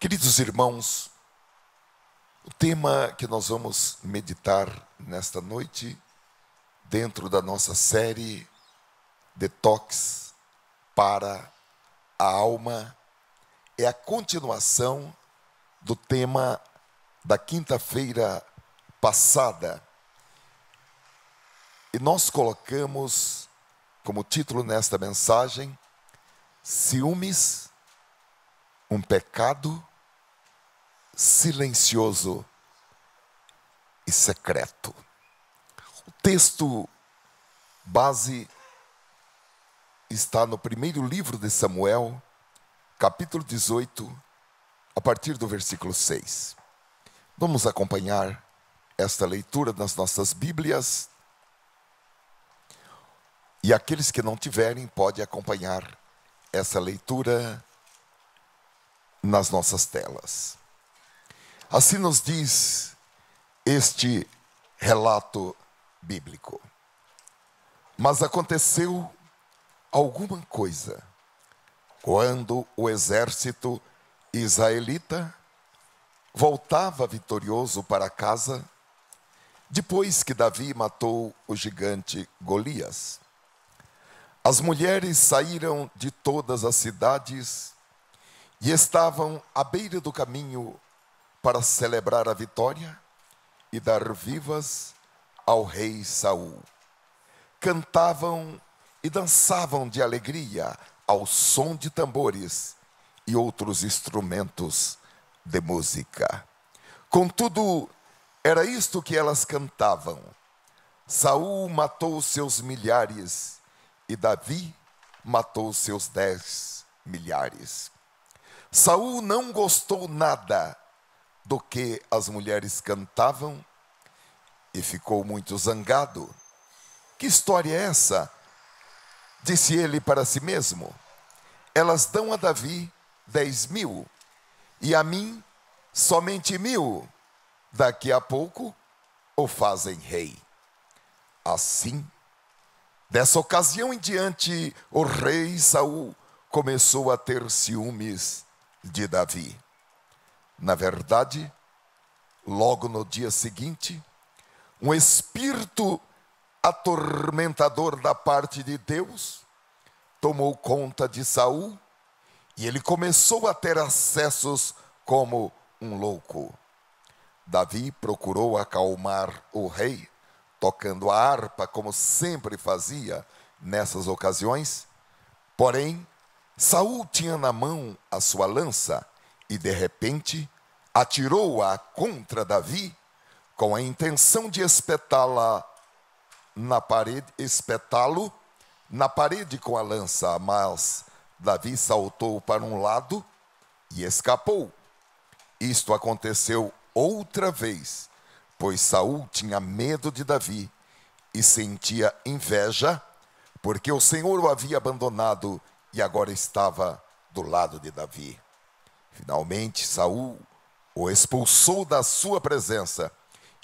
Queridos irmãos, o tema que nós vamos meditar nesta noite, dentro da nossa série Detox para a Alma, é a continuação do tema da quinta-feira passada. E nós colocamos como título nesta mensagem: Ciúmes, um pecado silencioso e secreto. O texto base está no primeiro livro de Samuel, capítulo 18, a partir do versículo 6. Vamos acompanhar esta leitura nas nossas Bíblias. E aqueles que não tiverem, podem acompanhar essa leitura nas nossas telas. Assim nos diz este relato bíblico. Mas aconteceu alguma coisa quando o exército israelita voltava vitorioso para casa, depois que Davi matou o gigante Golias. As mulheres saíram de todas as cidades e estavam à beira do caminho para celebrar a vitória e dar vivas ao rei Saul. Cantavam e dançavam de alegria ao som de tambores e outros instrumentos de música. Contudo, era isto que elas cantavam: Saul matou seus milhares e Davi matou seus 10 milhares. Saul não gostou nada do que as mulheres cantavam e ficou muito zangado. Que história é essa? Disse ele para si mesmo. Elas dão a Davi 10.000 e a mim somente 1.000. Daqui a pouco o fazem rei. Assim, dessa ocasião em diante, o rei Saul começou a ter ciúmes de Davi. Na verdade, logo no dia seguinte, um espírito atormentador da parte de Deus tomou conta de Saul e ele começou a ter acessos como um louco. Davi procurou acalmar o rei, tocando a harpa, como sempre fazia nessas ocasiões. Porém, Saul tinha na mão a sua lança e, de repente, atirou-a contra Davi com a intenção de espetá-lo na parede com a lança. Mas Davi saltou para um lado e escapou. Isto aconteceu outra vez, pois Saul tinha medo de Davi e sentia inveja, porque o Senhor o havia abandonado e agora estava do lado de Davi. Finalmente, Saul o expulsou da sua presença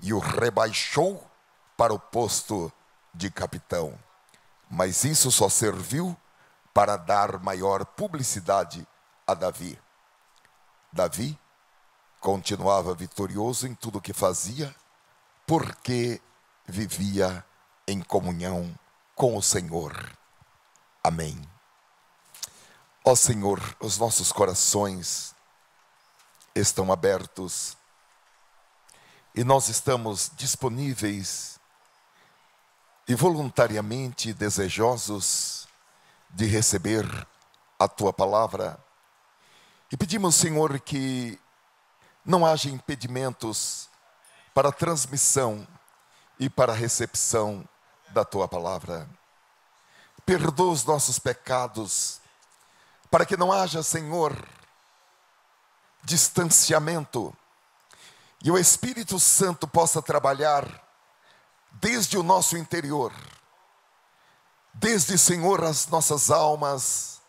e o rebaixou para o posto de capitão. Mas isso só serviu para dar maior publicidade a Davi. Davi continuava vitorioso em tudo o que fazia, porque vivia em comunhão com o Senhor. Amém. Ó Senhor, os nossos corações estão abertos e nós estamos disponíveis e voluntariamente desejosos de receber a Tua palavra. E pedimos, Senhor, que não haja impedimentos para a transmissão e para a recepção da Tua palavra. Perdoa os nossos pecados, para que não haja, Senhor, distanciamento, e o Espírito Santo possa trabalhar desde o nosso interior, desde, Senhor, as nossas almas,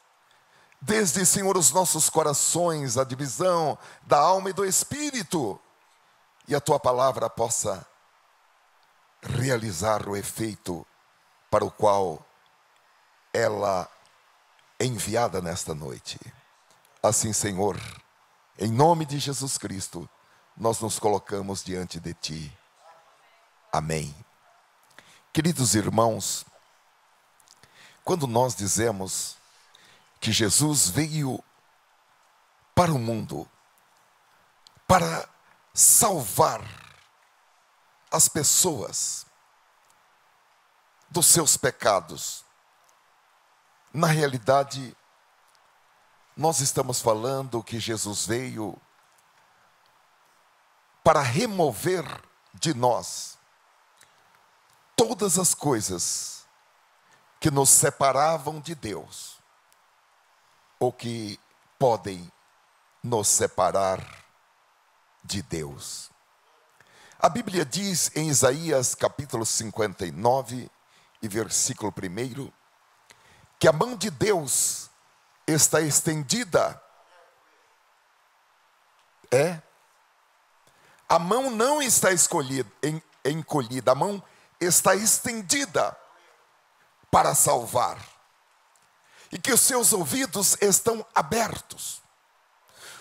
desde, Senhor, os nossos corações, a divisão da alma e do Espírito, e a Tua palavra possa realizar o efeito para o qual ela é enviada nesta noite. Assim, Senhor, Em nome de Jesus Cristo, nós nos colocamos diante de Ti. Amém. Queridos irmãos, quando nós dizemos que Jesus veio para o mundo, para salvar as pessoas dos seus pecados, na realidade, nós estamos falando que Jesus veio para remover de nós todas as coisas que nos separavam de Deus, ou que podem nos separar de Deus. A Bíblia diz em Isaías capítulo 59 e versículo 1, que a mão de Deus está estendida. A mão não está encolhida, a mão está estendida para salvar. E que os seus ouvidos estão abertos.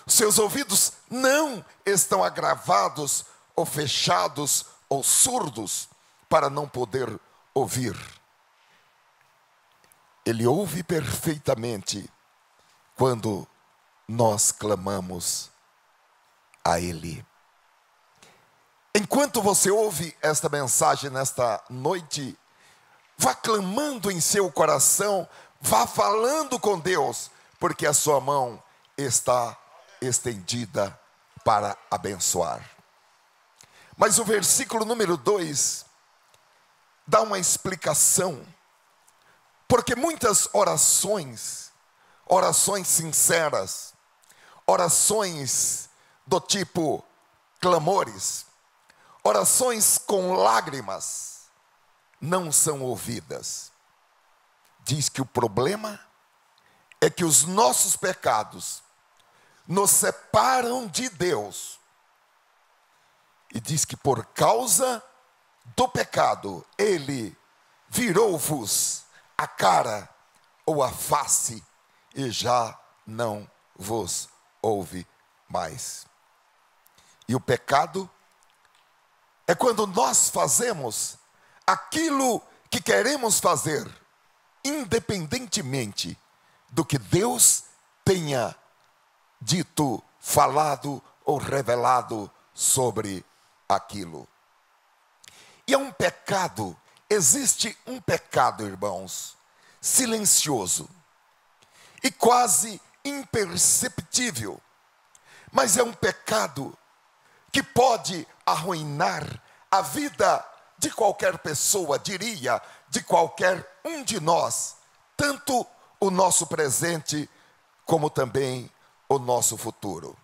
Os seus ouvidos não estão agravados, ou fechados, ou surdos, para não poder ouvir. Ele ouve perfeitamente quando nós clamamos a Ele. Enquanto você ouve esta mensagem nesta noite, vá clamando em seu coração, vá falando com Deus, porque a sua mão está estendida para abençoar. Mas o versículo número 2 dá uma explicação, porque muitas orações sinceras, orações do tipo clamores, orações com lágrimas, não são ouvidas. Diz que o problema é que os nossos pecados nos separam de Deus. E diz que por causa do pecado, Ele virou-vos a cara ou a face e já não vos ouve mais. E o pecado é quando nós fazemos aquilo que queremos fazer, independentemente do que Deus tenha dito, falado ou revelado sobre aquilo. E é um pecado, existe um pecado, irmãos, silencioso e quase imperceptível, mas é um pecado que pode arruinar a vida de qualquer pessoa, diria, de qualquer um de nós, tanto o nosso presente como também o nosso futuro.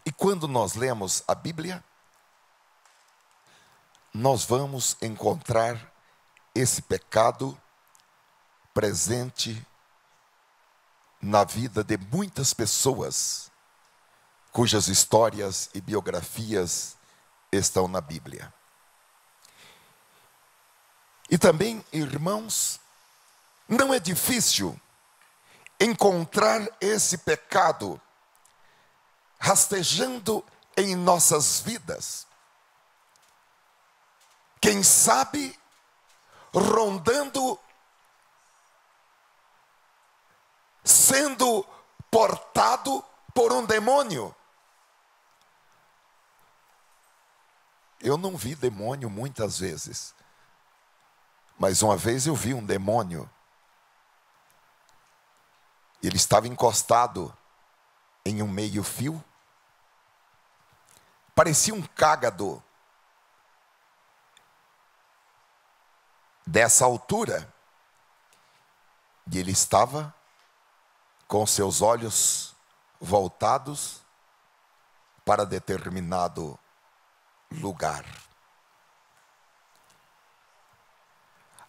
E quando nós lemos a Bíblia, nós vamos encontrar esse pecado presente na vida de muitas pessoas, cujas histórias e biografias estão na Bíblia. E também, irmãos, não é difícil encontrar esse pecado rastejando em nossas vidas. Quem sabe, rondando, sendo portado por um demônio. Eu não vi demônio muitas vezes, mas uma vez eu vi um demônio. Ele estava encostado em um meio-fio, parecia um cágado dessa altura, e ele estava com seus olhos voltados para determinado lugar.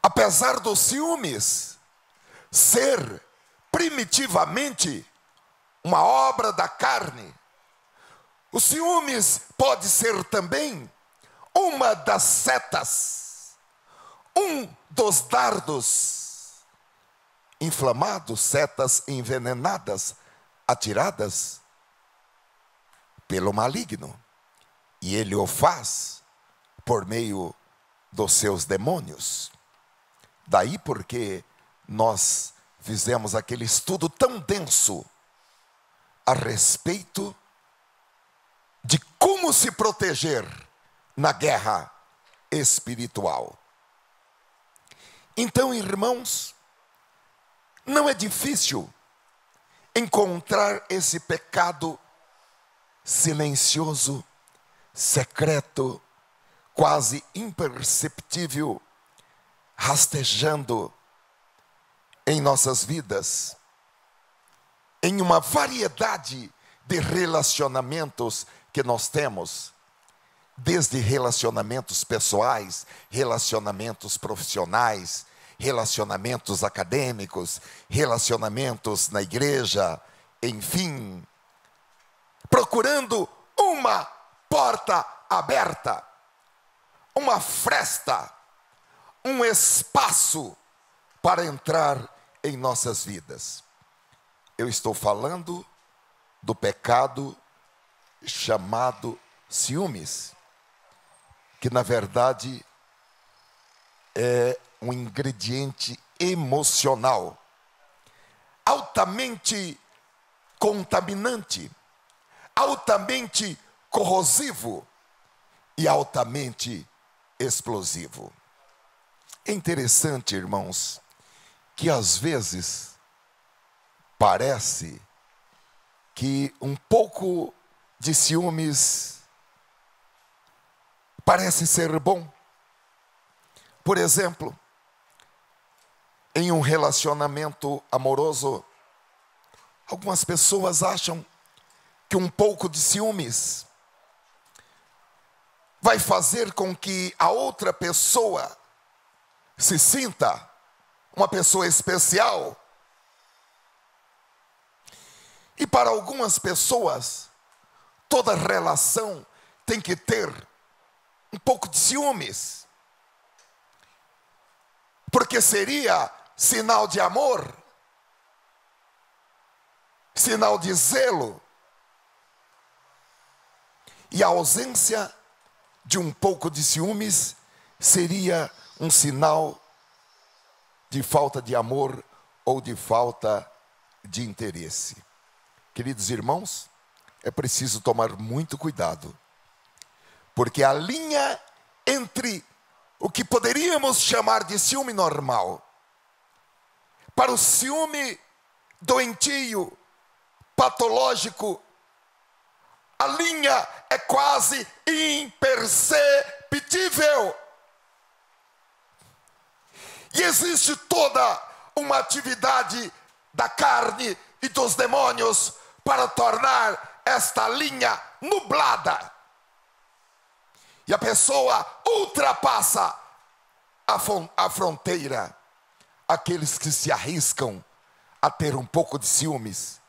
Apesar dos ciúmes ser primitivamente uma obra da carne, o ciúmes pode ser também uma das setas, um dos dardos inflamados, setas envenenadas atiradas pelo maligno. E ele o faz por meio dos seus demônios. Daí porque nós fizemos aquele estudo tão denso a respeito de como se proteger na guerra espiritual. Então, irmãos, não é difícil encontrar esse pecado silencioso, secreto, quase imperceptível, rastejando em nossas vidas, em uma variedade de relacionamentos que nós temos, desde relacionamentos pessoais, relacionamentos profissionais, relacionamentos acadêmicos, relacionamentos na igreja, enfim, procurando uma porta aberta, uma fresta, um espaço para entrar em nossas vidas. Eu estou falando do pecado chamado ciúmes, que na verdade é um ingrediente emocional, altamente contaminante, altamente corrosivo e altamente explosivo. É interessante, irmãos, que às vezes parece que um pouco de ciúmes parece ser bom. Por exemplo, em um relacionamento amoroso, algumas pessoas acham que um pouco de ciúmes vai fazer com que a outra pessoa se sinta uma pessoa especial. E para algumas pessoas, toda relação tem que ter um pouco de ciúmes, porque seria sinal de amor, sinal de zelo. E a ausência de um pouco de ciúmes seria um sinal de falta de amor ou de falta de interesse. Queridos irmãos, é preciso tomar muito cuidado, porque a linha entre o que poderíamos chamar de ciúme normal para o ciúme doentio, patológico, a linha é quase imperceptível. E existe toda uma atividade da carne e dos demônios para tornar esta linha nublada. E a pessoa ultrapassa a fronteira. Aqueles que se arriscam a ter um pouco de ciúmes,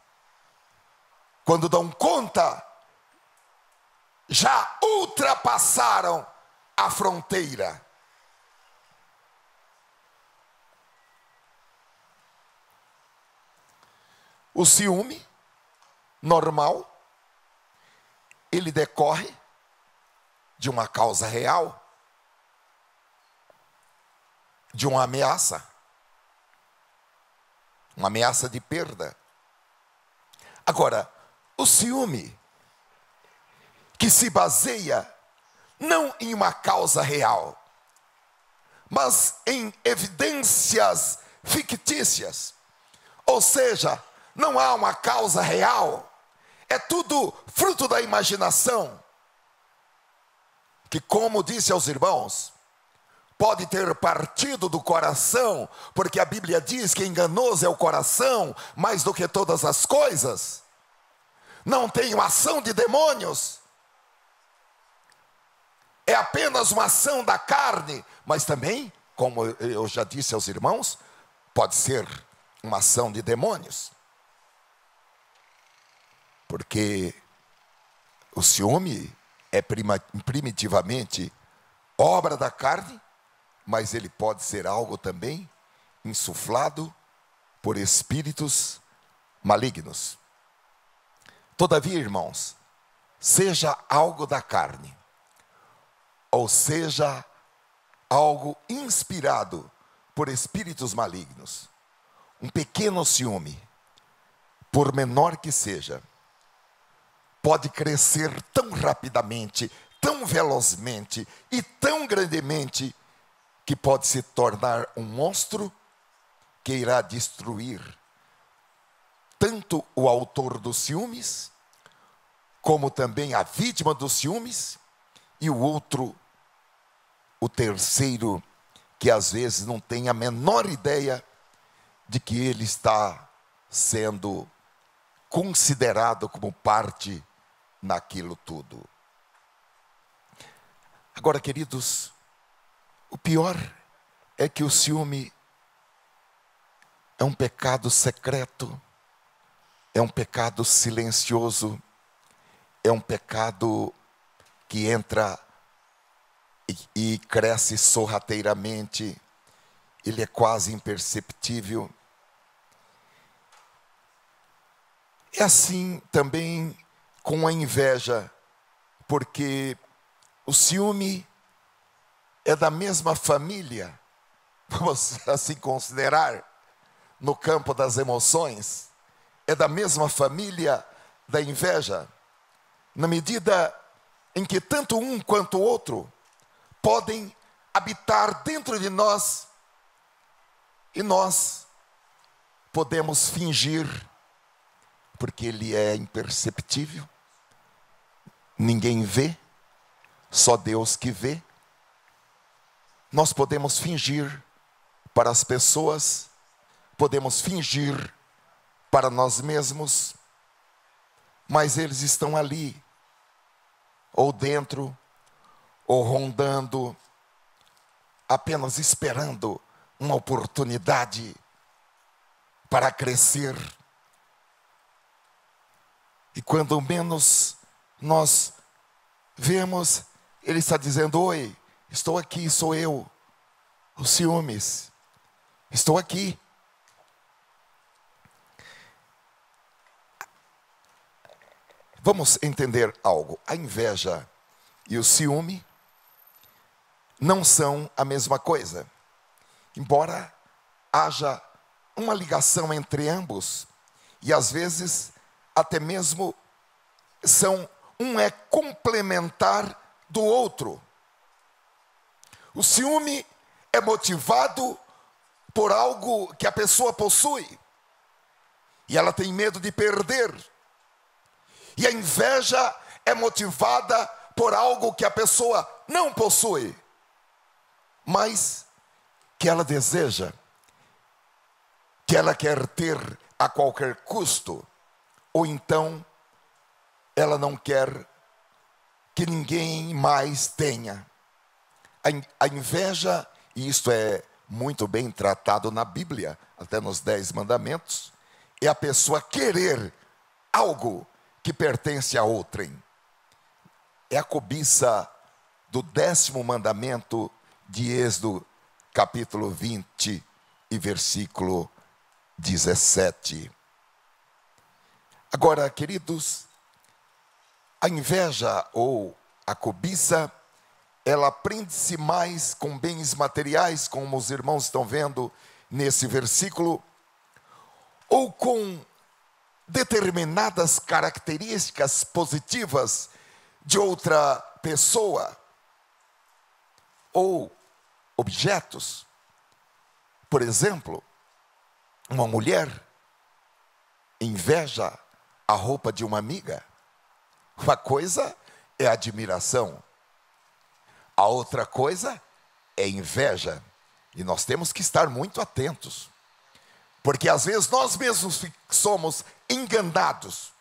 quando dão conta, já ultrapassaram a fronteira. O ciúme normal, ele decorre de uma causa real, de uma ameaça de perda. Agora, o ciúme que se baseia não em uma causa real, mas em evidências fictícias, ou seja, não há uma causa real, é tudo fruto da imaginação, que, como disse aos irmãos, pode ter partido do coração, porque a Bíblia diz que enganoso é o coração mais do que todas as coisas. Não tem uma ação de demônios, é apenas uma ação da carne, mas também, como eu já disse aos irmãos, pode ser uma ação de demônios. Porque o ciúme é primitivamente obra da carne, mas ele pode ser algo também insuflado por espíritos malignos. Todavia, irmãos, seja algo da carne, ou seja algo inspirado por espíritos malignos, um pequeno ciúme, por menor que seja, pode crescer tão rapidamente, tão velozmente e tão grandemente, que pode se tornar um monstro que irá destruir tanto o autor dos ciúmes, como também a vítima dos ciúmes, e o outro, o terceiro, que às vezes não tem a menor ideia de que ele está sendo considerado como parte naquilo tudo. Agora, queridos, o pior é que o ciúme é um pecado secreto, é um pecado silencioso, é um pecado que entra e cresce sorrateiramente, ele é quase imperceptível. É assim também com a inveja, porque o ciúme é da mesma família, vamos assim considerar, no campo das emoções, é da mesma família da inveja, na medida em que tanto um quanto o outro podem habitar dentro de nós, e nós podemos fingir, porque ele é imperceptível, ninguém vê, só Deus que vê. Nós podemos fingir para as pessoas, podemos fingir para nós mesmos, mas eles estão ali, ou dentro, ou rondando, apenas esperando uma oportunidade para crescer. E quando menos nós vemos, ele está dizendo: oi, estou aqui, sou eu, os ciúmes, estou aqui. Vamos entender algo. A inveja e o ciúme não são a mesma coisa. Embora haja uma ligação entre ambos, e às vezes até mesmo um é complementar do outro. O ciúme é motivado por algo que a pessoa possui, e ela tem medo de perder. E a inveja é motivada por algo que a pessoa não possui, mas que ela deseja, que ela quer ter a qualquer custo, ou então ela não quer que ninguém mais tenha. A inveja, e isto é muito bem tratado na Bíblia, até nos 10 mandamentos, é a pessoa querer algo que pertence a outrem. É a cobiça do 10º mandamento de Êxodo, capítulo 20 e versículo 17. Agora, queridos, a inveja ou a cobiça, ela prende-se mais com bens materiais, como os irmãos estão vendo nesse versículo, ou com determinadas características positivas de outra pessoa, ou objetos. Por exemplo, uma mulher inveja a roupa de uma amiga. Uma coisa é admiração, a outra coisa é inveja. E nós temos que estar muito atentos, porque às vezes nós mesmos somos enganados,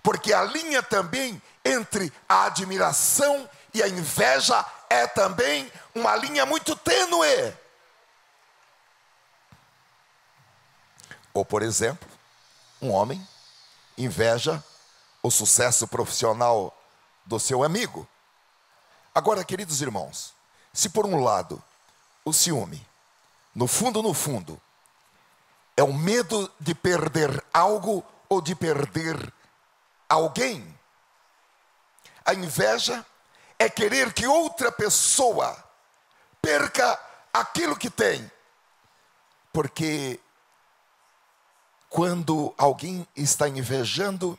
porque a linha também entre a admiração e a inveja é também uma linha muito tênue. Ou, por exemplo, um homem inveja o sucesso profissional do seu amigo. Agora, queridos irmãos, se por um lado o ciúme, no fundo, é o medo de perder algo ou de perder alguém, a inveja é querer que outra pessoa perca aquilo que tem. Porque quando alguém está invejando,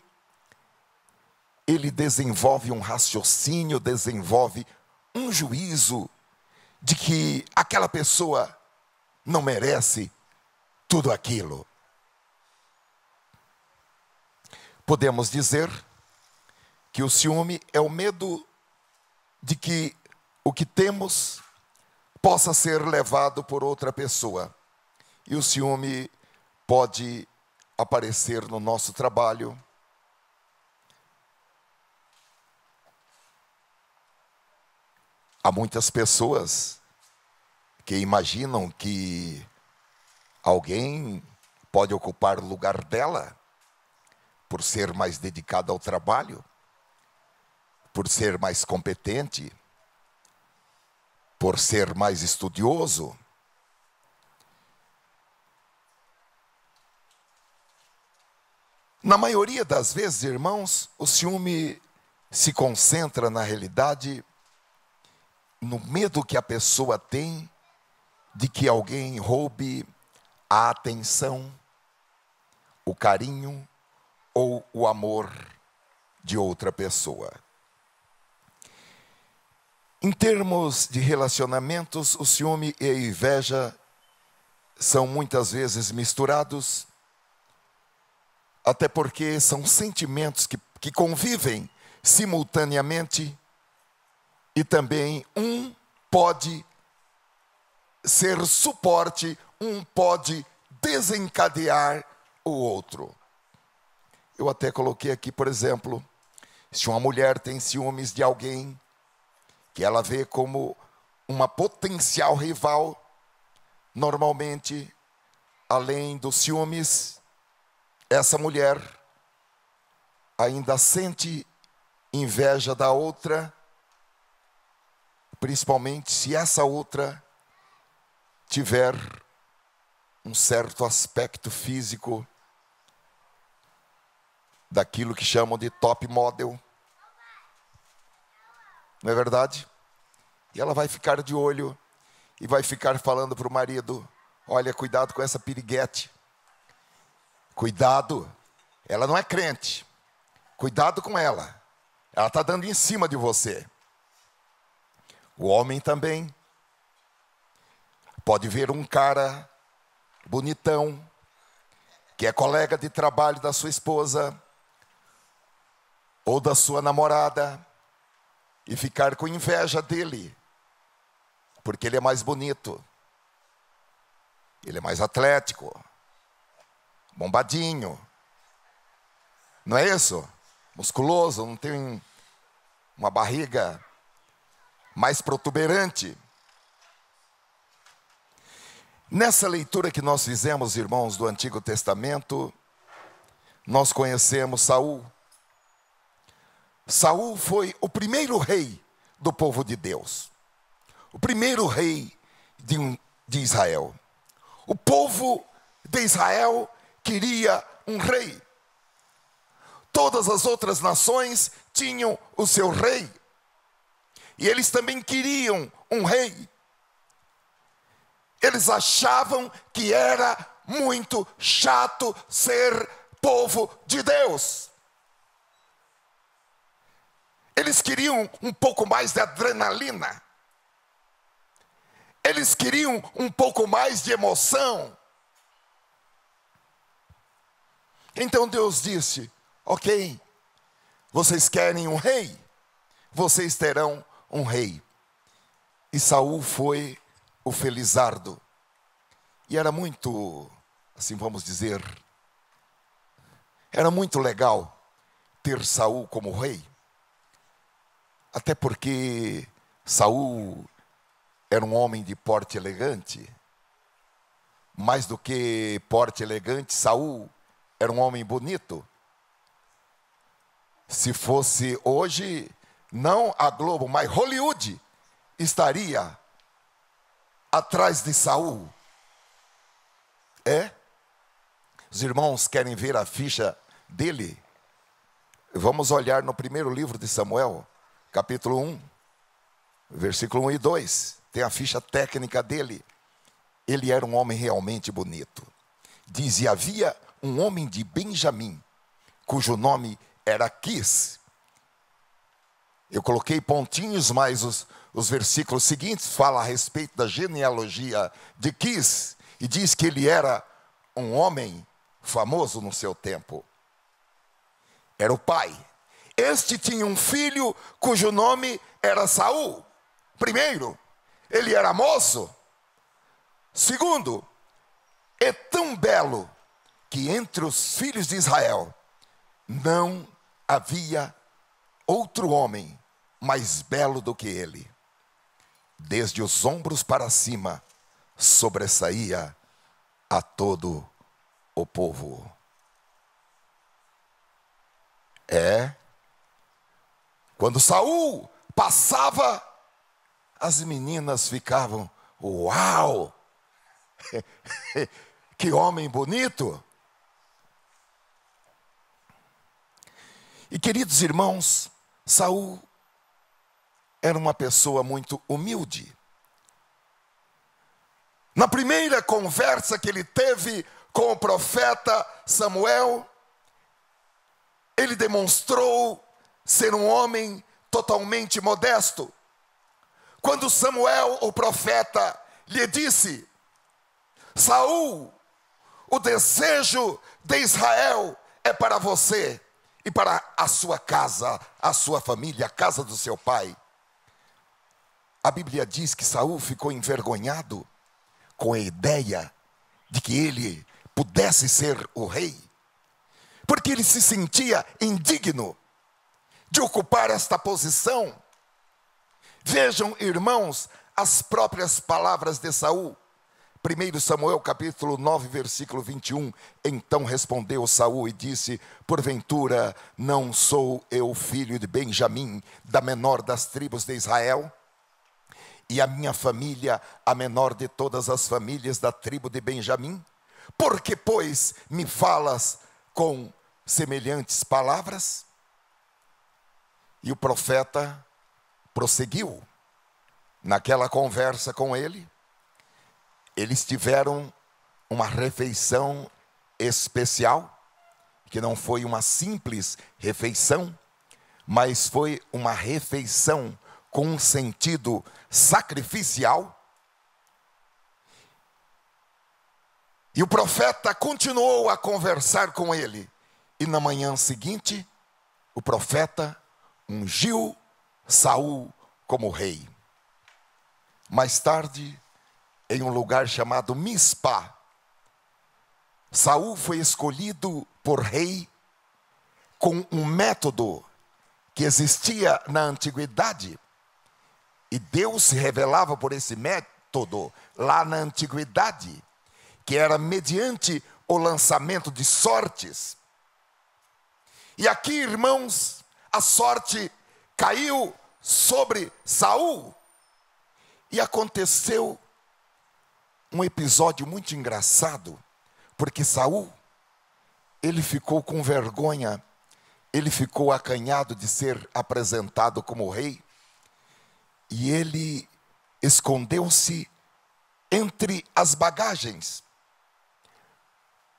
ele desenvolve um raciocínio, desenvolve um juízo de que aquela pessoa não merece tudo aquilo. Podemos dizer que o ciúme é o medo de que o que temos possa ser levado por outra pessoa. E o ciúme pode aparecer no nosso trabalho, há muitas pessoas que imaginam que alguém pode ocupar o lugar dela por ser mais dedicada ao trabalho, por ser mais competente, por ser mais estudioso. Na maioria das vezes, irmãos, o ciúme se concentra na realidade no medo que a pessoa tem de que alguém roube a atenção, o carinho ou o amor de outra pessoa. Em termos de relacionamentos, o ciúme e a inveja são muitas vezes misturados, até porque são sentimentos que convivem simultaneamente, e também um pode ser suporte, um pode desencadear o outro. Eu até coloquei aqui, por exemplo, se uma mulher tem ciúmes de alguém que ela vê como uma potencial rival, normalmente, além dos ciúmes, essa mulher ainda sente inveja da outra, principalmente se essa outra tiver um certo aspecto físico daquilo que chamam de top model. Não é verdade? E ela vai ficar de olho e vai ficar falando para o marido: olha, cuidado com essa piriguete. Cuidado, ela não é crente. Cuidado com ela. Ela está dando em cima de você. O homem também pode ver um cara bonitão, que é colega de trabalho da sua esposa ou da sua namorada, e ficar com inveja dele, porque ele é mais bonito, ele é mais atlético, bombadinho, não é isso? Musculoso, não tem uma barriga mais protuberante. Nessa leitura que nós fizemos, irmãos, do Antigo Testamento, nós conhecemos Saul. Saul foi o primeiro rei do povo de Deus, o primeiro rei de Israel. O povo de Israel queria um rei. Todas as outras nações tinham o seu rei. E eles também queriam um rei. Eles achavam que era muito chato ser povo de Deus. Eles queriam um pouco mais de adrenalina. Eles queriam um pouco mais de emoção. Então Deus disse: ok, vocês querem um rei? Vocês terão um rei. E Saul foi o felizardo. E era muito, assim vamos dizer, era muito legal ter Saul como rei. Até porque Saul era um homem de porte elegante. Mais do que porte elegante, Saul era um homem bonito. Se fosse hoje, não a Globo, mas Hollywood estaria atrás de Saul. Os irmãos querem ver a ficha dele? Vamos olhar no primeiro livro de Samuel, capítulo 1, versículo 1 e 2. Tem a ficha técnica dele. Ele era um homem realmente bonito. Diz: e havia um homem de Benjamim, cujo nome era Quis. Eu coloquei pontinhos, mas os versículos seguintes falam a respeito da genealogia de Quis. E diz que ele era um homem famoso no seu tempo. Era o pai. Este tinha um filho cujo nome era Saul. Primeiro, ele era moço. Segundo, é tão belo que entre os filhos de Israel não havia outro homem mais belo do que ele. Desde os ombros para cima, sobressaía a todo o povo. Quando Saul passava, as meninas ficavam: uau! Que homem bonito! E queridos irmãos, Saul era uma pessoa muito humilde. Na primeira conversa que ele teve com o profeta Samuel, ele demonstrou ser um homem totalmente modesto. Quando Samuel, o profeta, lhe disse: Saul, o desejo de Israel é para você e para a sua casa, a sua família, a casa do seu pai. A Bíblia diz que Saul ficou envergonhado com a ideia de que ele pudesse ser o rei, porque ele se sentia indigno de ocupar esta posição. Vejam, irmãos, as próprias palavras de Saul. 1 Samuel capítulo 9, versículo 21. Então respondeu Saul e disse: porventura não sou eu filho de Benjamim, da menor das tribos de Israel? E a minha família, a menor de todas as famílias da tribo de Benjamim? Por que, pois, me falas com semelhantes palavras? E o profeta prosseguiu naquela conversa com ele. Eles tiveram uma refeição especial, que não foi uma simples refeição, mas foi uma refeição com um sentido sacrificial. E o profeta continuou a conversar com ele. E na manhã seguinte, o profeta ungiu Saul como rei. Mais tarde, em um lugar chamado Mispa, Saul foi escolhido por rei com um método que existia na antiguidade. E Deus se revelava por esse método lá na antiguidade, que era mediante o lançamento de sortes. E aqui, irmãos, a sorte caiu sobre Saul. E aconteceu um episódio muito engraçado, porque Saul, ele ficou com vergonha, ele ficou acanhado de ser apresentado como rei, e ele escondeu-se entre as bagagens,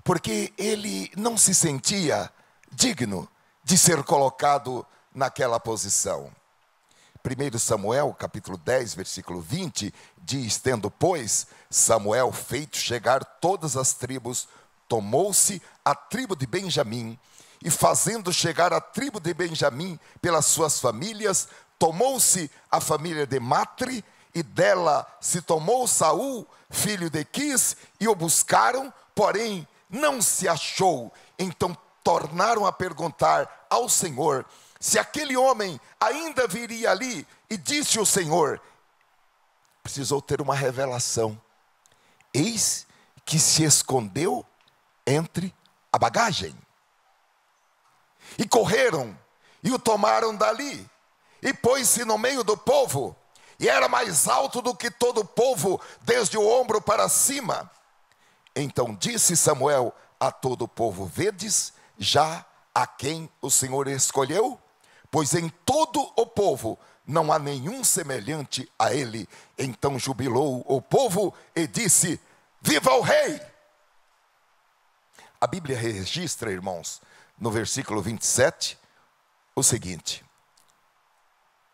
porque ele não se sentia digno de ser colocado naquela posição. 1 Samuel, capítulo 10, versículo 20, diz: tendo, pois, Samuel feito chegar todas as tribos, tomou-se a tribo de Benjamim, e fazendo chegar a tribo de Benjamim pelas suas famílias, tomou-se a família de Matri, e dela se tomou Saul, filho de Quis, e o buscaram, porém não se achou. Então tornaram a perguntar ao Senhor se aquele homem ainda viria ali, e disse o Senhor, precisou ter uma revelação: eis que se escondeu entre a bagagem. E correram, e o tomaram dali, e pôs-se no meio do povo, e era mais alto do que todo o povo, desde o ombro para cima. Então disse Samuel a todo o povo: vedes já a quem o Senhor escolheu? Pois em todo o povo não há nenhum semelhante a ele. Então jubilou o povo e disse: viva o rei! A Bíblia registra, irmãos, no versículo 27, o seguinte.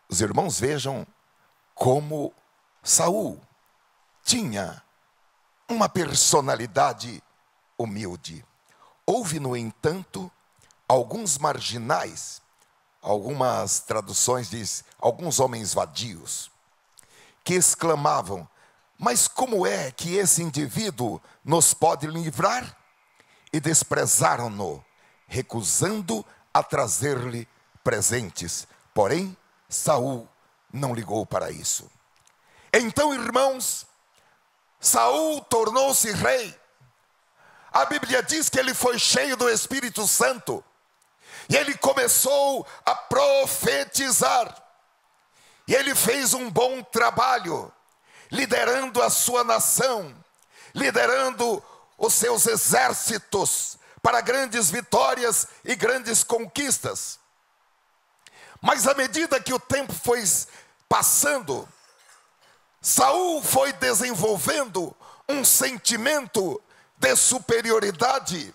Os irmãos vejam como Saul tinha uma personalidade humilde. Houve, no entanto, alguns marginais, algumas traduções dizem, alguns homens vadios, que exclamavam: mas como é que esse indivíduo nos pode livrar? E desprezaram-no, recusando a trazer-lhe presentes. Porém, Saul não ligou para isso. Então, irmãos, Saul tornou-se rei. A Bíblia diz que ele foi cheio do Espírito Santo. E ele começou a profetizar. E ele fez um bom trabalho, liderando a sua nação, liderando os seus exércitos para grandes vitórias e grandes conquistas. Mas à medida que o tempo foi passando, Saul foi desenvolvendo um sentimento de superioridade.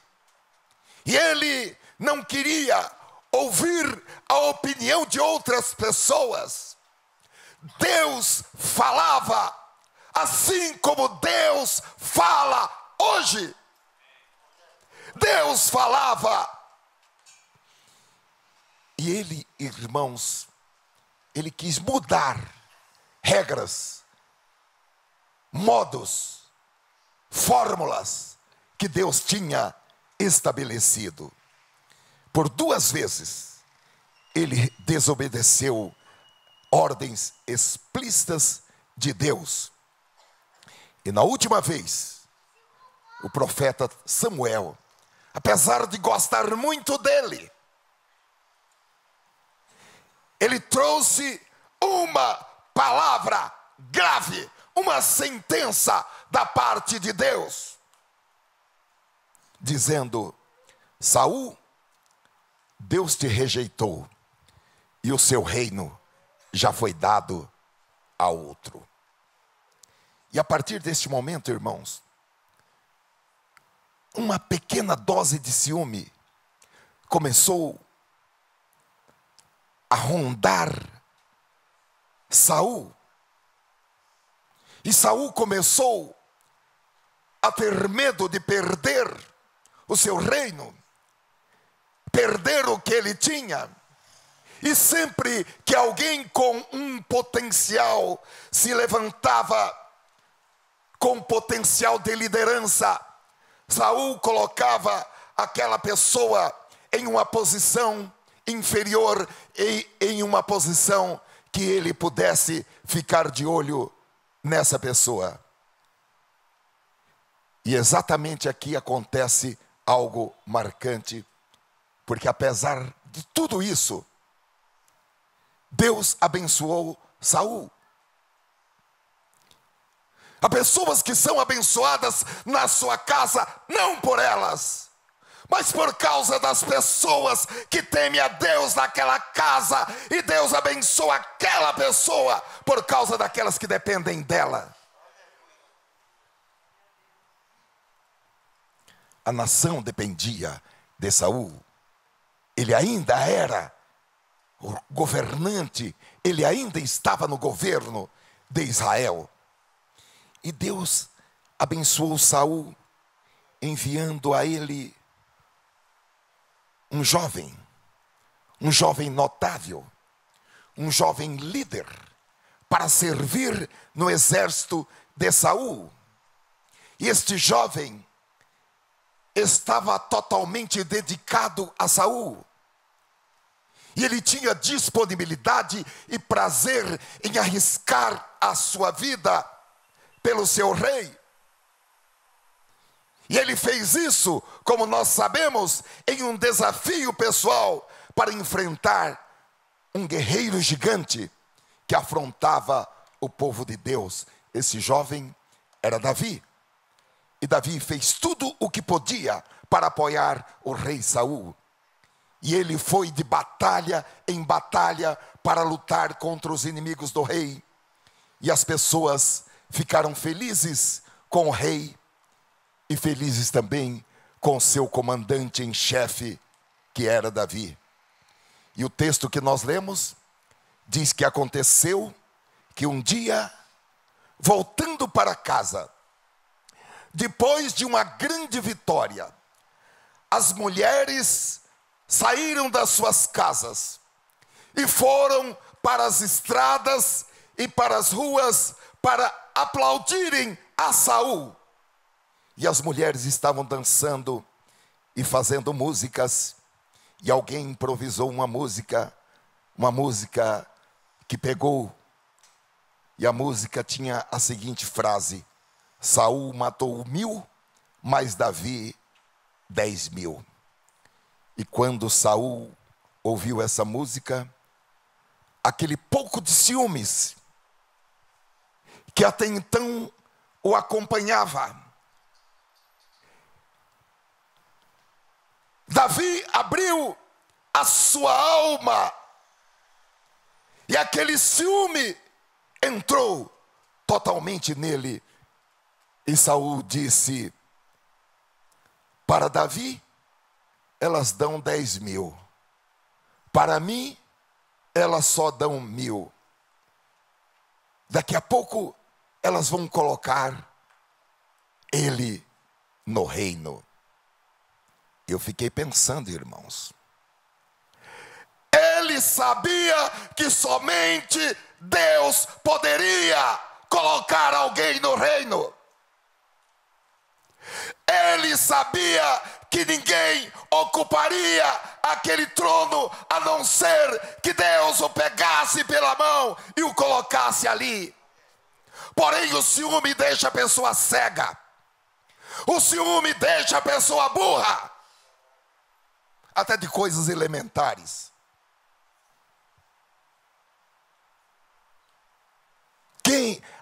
E ele não queria ouvir a opinião de outras pessoas. Deus falava assim como Deus fala hoje. Deus falava. E ele, irmãos, ele quis mudar regras, modos, fórmulas que Deus tinha estabelecido. Por 2 vezes, ele desobedeceu ordens explícitas de Deus. E na última vez, o profeta Samuel, apesar de gostar muito dele, ele trouxe uma palavra grave, uma sentença da parte de Deus, dizendo: Saul, Deus te rejeitou e o seu reino já foi dado a outro. E a partir deste momento, irmãos, uma pequena dose de ciúme começou a rondar Saul. E Saul começou a ter medo de perder o seu reino, perder o que ele tinha. E sempre que alguém com um potencial se levantava com potencial de liderança, Saul colocava aquela pessoa em uma posição inferior e em uma posição que ele pudesse ficar de olho nessa pessoa. E exatamente aqui acontece algo marcante, porque apesar de tudo isso, Deus abençoou Saul. Há pessoas que são abençoadas na sua casa, não por elas, mas por causa das pessoas que temem a Deus naquela casa, e Deus abençoa aquela pessoa por causa daquelas que dependem dela. A nação dependia de Saul. Ele ainda era o governante, ele ainda estava no governo de Israel. E Deus abençoou Saul, enviando a ele um jovem notável, um jovem líder, para servir no exército de Saul. E este jovem estava totalmente dedicado a Saul. E ele tinha disponibilidade e prazer em arriscar a sua vida pelo seu rei. E ele fez isso, como nós sabemos, em um desafio pessoal para enfrentar um guerreiro gigante que afrontava o povo de Deus. Esse jovem era Davi. E Davi fez tudo o que podia para apoiar o rei Saul. e ele foi de batalha em batalha para lutar contra os inimigos do rei. E as pessoas ficaram felizes com o rei e felizes também com seu comandante em chefe, que era Davi. E o texto que nós lemos diz que aconteceu que um dia, voltando para casa, depois de uma grande vitória, as mulheres saíram das suas casas e foram para as estradas e para as ruas para aplaudirem a Saul. E as mulheres estavam dançando e fazendo músicas, e alguém improvisou uma música que pegou, e a música tinha a seguinte frase: Saul matou 1000, mas Davi 10.000. E quando Saul ouviu essa música, aquele pouco de ciúmes que até então o acompanhava, Davi abriu a sua alma e aquele ciúme entrou totalmente nele. E Saul disse: para Davi elas dão 10.000, para mim elas só dão 1.000. Daqui a pouco elas vão colocar ele no reino. Eu fiquei pensando, irmãos, ele sabia que somente Deus poderia colocar alguém no reino. Ele sabia que ninguém ocuparia aquele trono a não ser que Deus o pegasse pela mão e o colocasse ali. Porém, o ciúme deixa a pessoa cega, o ciúme deixa a pessoa burra, até de coisas elementares.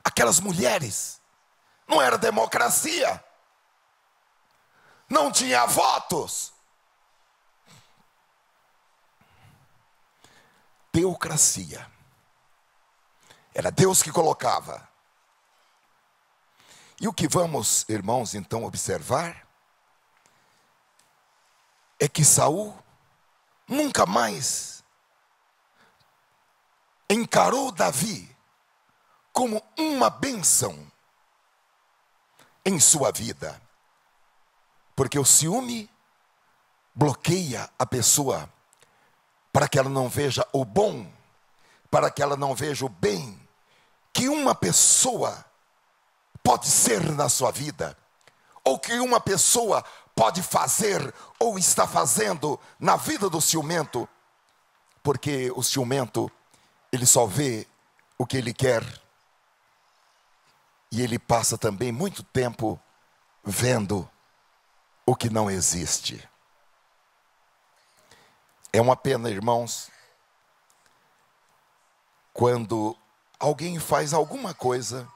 Aquelas mulheres, não era democracia, não tinha votos. Teocracia. Era Deus que colocava. E o que vamos, irmãos, então observar é que Saul nunca mais encarou Davi como uma bênção em sua vida. Porque o ciúme bloqueia a pessoa para que ela não veja o bom, para que ela não veja o bem que uma pessoa pode ser na sua vida, ou que uma pessoa pode fazer ou está fazendo na vida do ciumento. Porque o ciumento, ele só vê o que ele quer, e ele passa também muito tempo vendo o que não existe. É uma pena, irmãos, quando alguém faz alguma coisa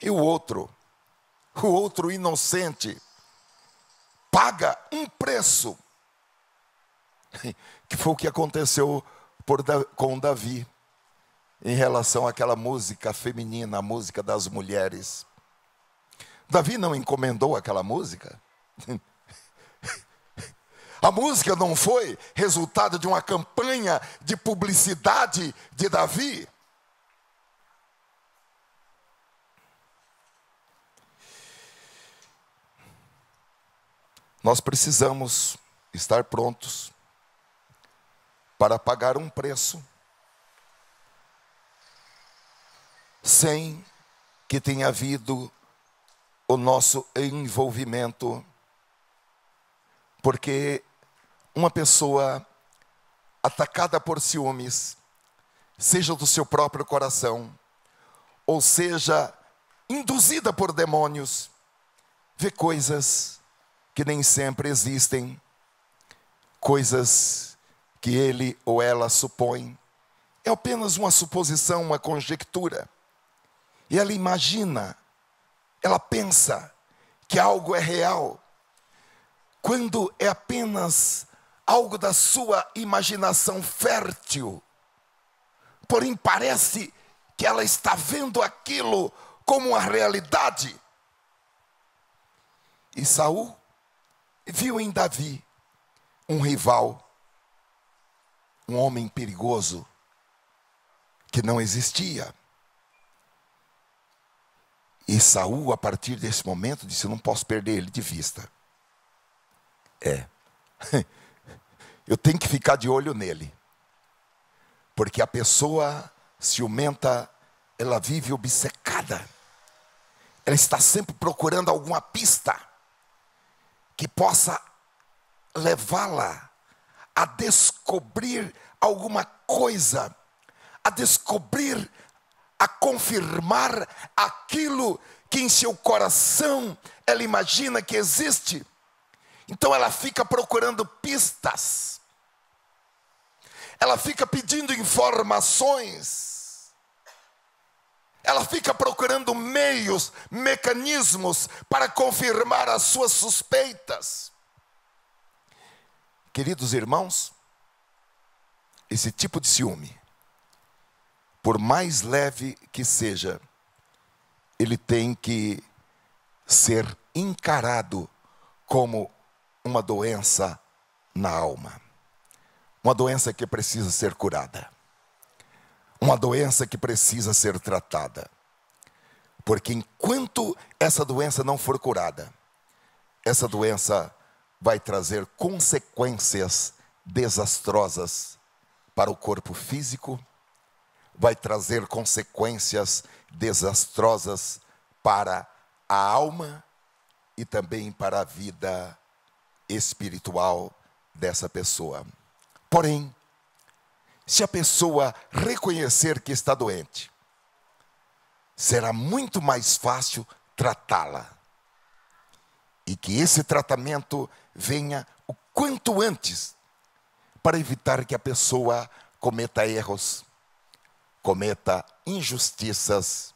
e o outro inocente, paga um preço, que foi o que aconteceu com Davi, em relação àquela música feminina, a música das mulheres. Davi não encomendou aquela música. A música não foi resultado de uma campanha de publicidade de Davi. Nós precisamos estar prontos para pagar um preço, sem que tenha havido o nosso envolvimento. Porque uma pessoa atacada por ciúmes, seja do seu próprio coração, ou seja, induzida por demônios, vê coisas que nem sempre existem, coisas que ele ou ela supõe. É apenas uma suposição, uma conjectura. E ela imagina, ela pensa que algo é real, quando é apenas algo da sua imaginação fértil. Porém, parece que ela está vendo aquilo como uma realidade. E Saul viu em Davi um rival, um homem perigoso que não existia. E Saul, a partir desse momento, disse: eu não posso perder ele de vista. Eu tenho que ficar de olho nele. Porque a pessoa ciumenta, ela vive obcecada. Ela está sempre procurando alguma pista que possa levá-la a descobrir alguma coisa, a descobrir, a confirmar aquilo que em seu coração ela imagina que existe. Então ela fica procurando pistas, ela fica pedindo informações, ela fica procurando meios, mecanismos para confirmar as suas suspeitas. Queridos irmãos, esse tipo de ciúme, por mais leve que seja, ele tem que ser encarado como uma doença na alma. Uma doença que precisa ser curada. Uma doença que precisa ser tratada. Porque enquanto essa doença não for curada, essa doença vai trazer consequências desastrosas para o corpo físico, vai trazer consequências desastrosas para a alma e também para a vida espiritual dessa pessoa. Porém, se a pessoa reconhecer que está doente, será muito mais fácil tratá-la. E que esse tratamento venha o quanto antes, para evitar que a pessoa cometa erros, cometa injustiças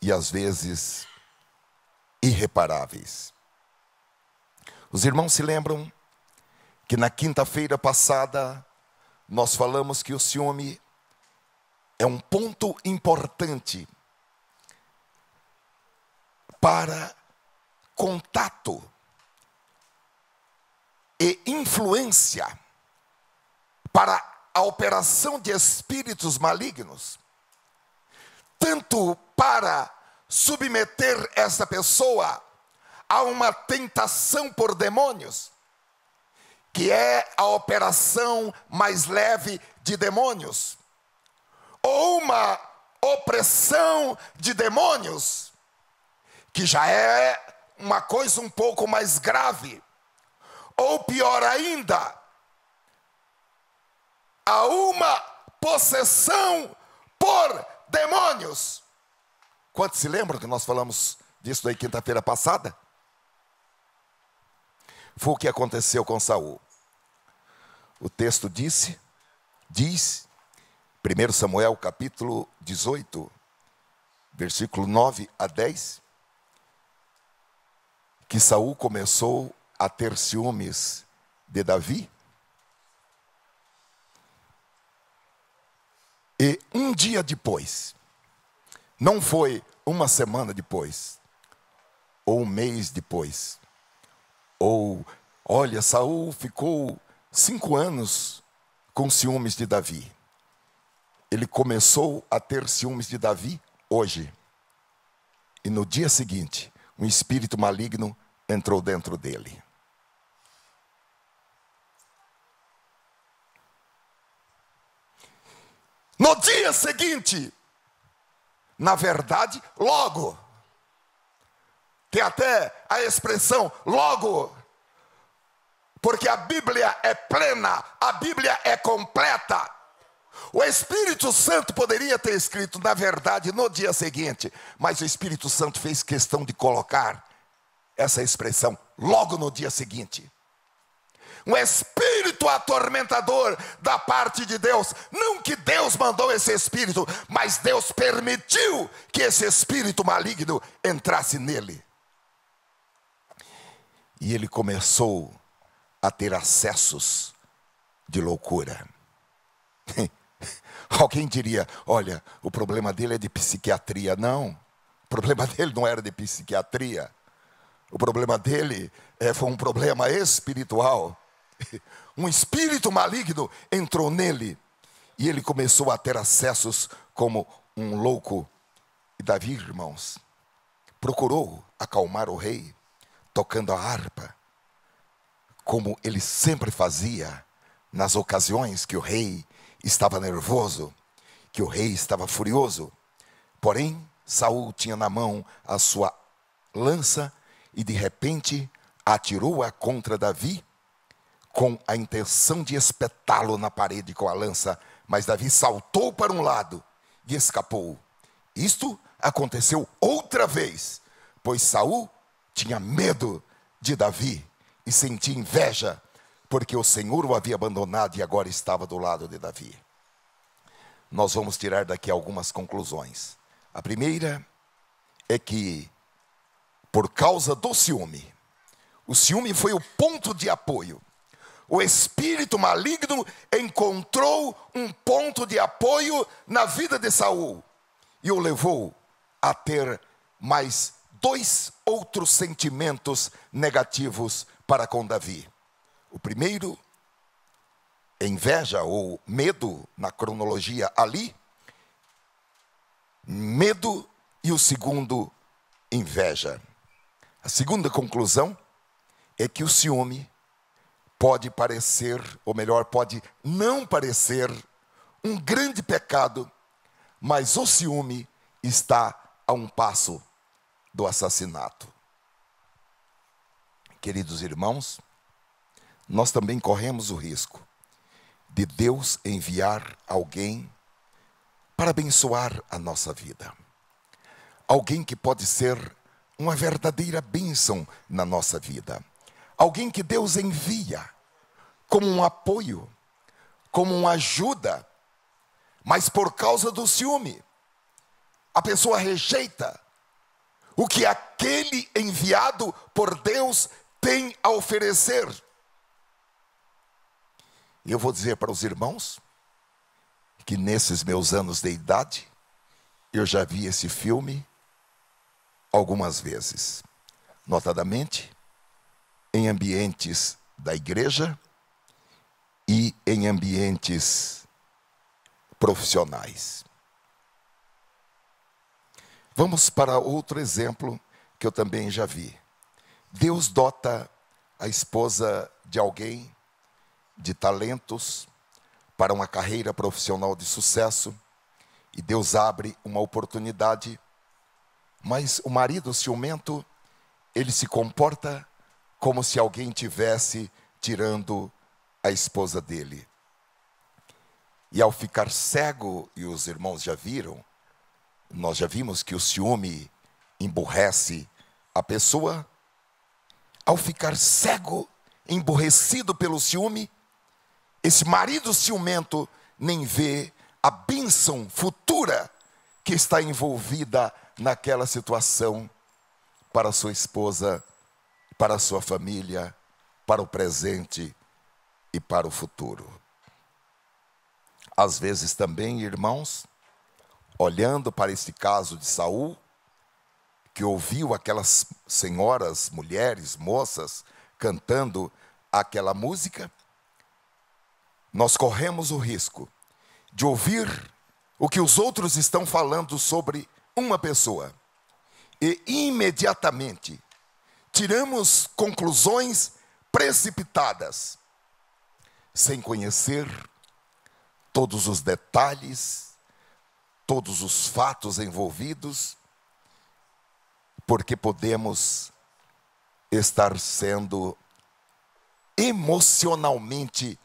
e às vezes irreparáveis. Os irmãos se lembram que na quinta-feira passada nós falamos que o ciúme é um ponto importante para contato e influência para a operação de espíritos malignos, tanto para submeter essa pessoa a uma tentação por demônios, que é a operação mais leve de demônios, ou uma opressão de demônios, que já é uma coisa um pouco mais grave, ou pior ainda, a uma possessão por demônios. Quantos se lembram que nós falamos disso daí quinta-feira passada? Foi o que aconteceu com Saul. O texto diz, 1 Samuel capítulo 18, versículo 9 a 10, que Saul começou a ter ciúmes de Davi. E um dia depois, não foi uma semana depois, ou um mês depois, ou, olha, Saul ficou 5 anos com ciúmes de Davi. Ele começou a ter ciúmes de Davi hoje. E no dia seguinte, um espírito maligno entrou dentro dele. No dia seguinte, na verdade, logo. Tem até a expressão logo. Porque a Bíblia é plena, a Bíblia é completa. O Espírito Santo poderia ter escrito, na verdade, no dia seguinte, mas o Espírito Santo fez questão de colocar essa expressão logo no dia seguinte. Um espírito atormentador da parte de Deus. Não que Deus mandou esse espírito, mas Deus permitiu que esse espírito maligno entrasse nele. E ele começou a ter acessos de loucura. Alguém diria, olha, o problema dele é de psiquiatria. Não, o problema dele não era de psiquiatria. O problema dele foi um problema espiritual. Um espírito maligno entrou nele e ele começou a ter acessos como um louco. E Davi, irmãos, procurou acalmar o rei, tocando a harpa, como ele sempre fazia nas ocasiões que o rei estava nervoso, que o rei estava furioso. Porém, Saul tinha na mão a sua lança e de repente atirou-a contra Davi com a intenção de espetá-lo na parede com a lança. Mas Davi saltou para um lado e escapou. Isto aconteceu outra vez, pois Saul tinha medo de Davi e sentia inveja, porque o Senhor o havia abandonado e agora estava do lado de Davi. Nós vamos tirar daqui algumas conclusões. A primeira é que, por causa do ciúme, o ciúme foi o ponto de apoio. O espírito maligno encontrou um ponto de apoio na vida de Saul e o levou a ter mais 2 outros sentimentos negativos para com Davi. O primeiro, inveja ou medo, na cronologia ali, medo, e o segundo, inveja. A segunda conclusão é que o ciúme pode parecer, ou melhor, pode não parecer um grande pecado, mas o ciúme está a um passo do assassinato. Queridos irmãos, nós também corremos o risco de Deus enviar alguém para abençoar a nossa vida. Alguém que pode ser uma verdadeira bênção na nossa vida. Alguém que Deus envia como um apoio, como uma ajuda, mas por causa do ciúme, a pessoa rejeita o que aquele enviado por Deus tem a oferecer. E eu vou dizer para os irmãos que nesses meus anos de idade, eu já vi esse filme algumas vezes, notadamente em ambientes da igreja e em ambientes profissionais. Vamos para outro exemplo que eu também já vi. Deus dota a esposa de alguém de talentos para uma carreira profissional de sucesso e Deus abre uma oportunidade, mas o marido ciumento, ele se comporta como se alguém tivesse tirando a esposa dele. E ao ficar cego, e os irmãos já viram, nós já vimos que o ciúme emburrece a pessoa. Ao ficar cego, emburrecido pelo ciúme, esse marido ciumento nem vê a bênção futura que está envolvida naquela situação para sua esposa, para a sua família, para o presente e para o futuro. Às vezes também, irmãos, olhando para esse caso de Saul, que ouviu aquelas senhoras, mulheres, moças, cantando aquela música, nós corremos o risco de ouvir o que os outros estão falando sobre uma pessoa e imediatamente tiramos conclusões precipitadas, sem conhecer todos os detalhes, todos os fatos envolvidos, porque podemos estar sendo emocionalmente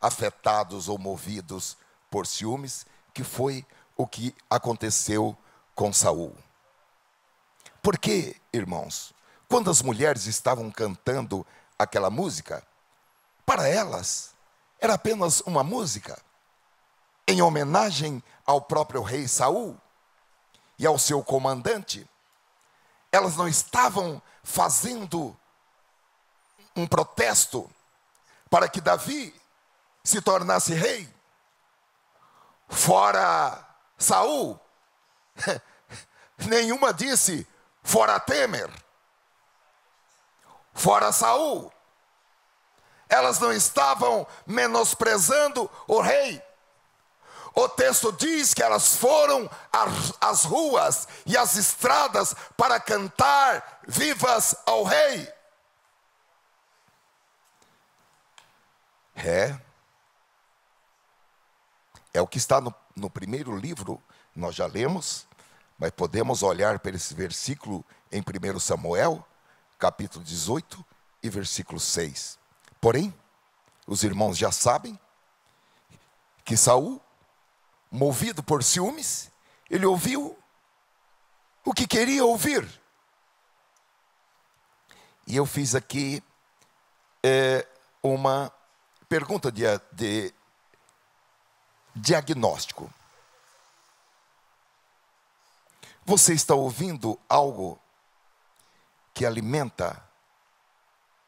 afetados ou movidos por ciúmes, que foi o que aconteceu com Saul. Porque, irmãos, quando as mulheres estavam cantando aquela música, para elas era apenas uma música em homenagem ao próprio rei Saul e ao seu comandante. Elas não estavam fazendo um protesto para que Davi se tornasse rei. Fora Saul, nenhuma disse fora Temer, fora Saul. Elas não estavam menosprezando o rei. O texto diz que elas foram às ruas e às estradas para cantar vivas ao rei. É o que está no primeiro livro, nós já lemos, mas podemos olhar para esse versículo em 1 Samuel, capítulo 18 e versículo 6. Porém, os irmãos já sabem que Saul, movido por ciúmes, ele ouviu o que queria ouvir. E eu fiz aqui uma pergunta de diagnóstico. Você está ouvindo algo que alimenta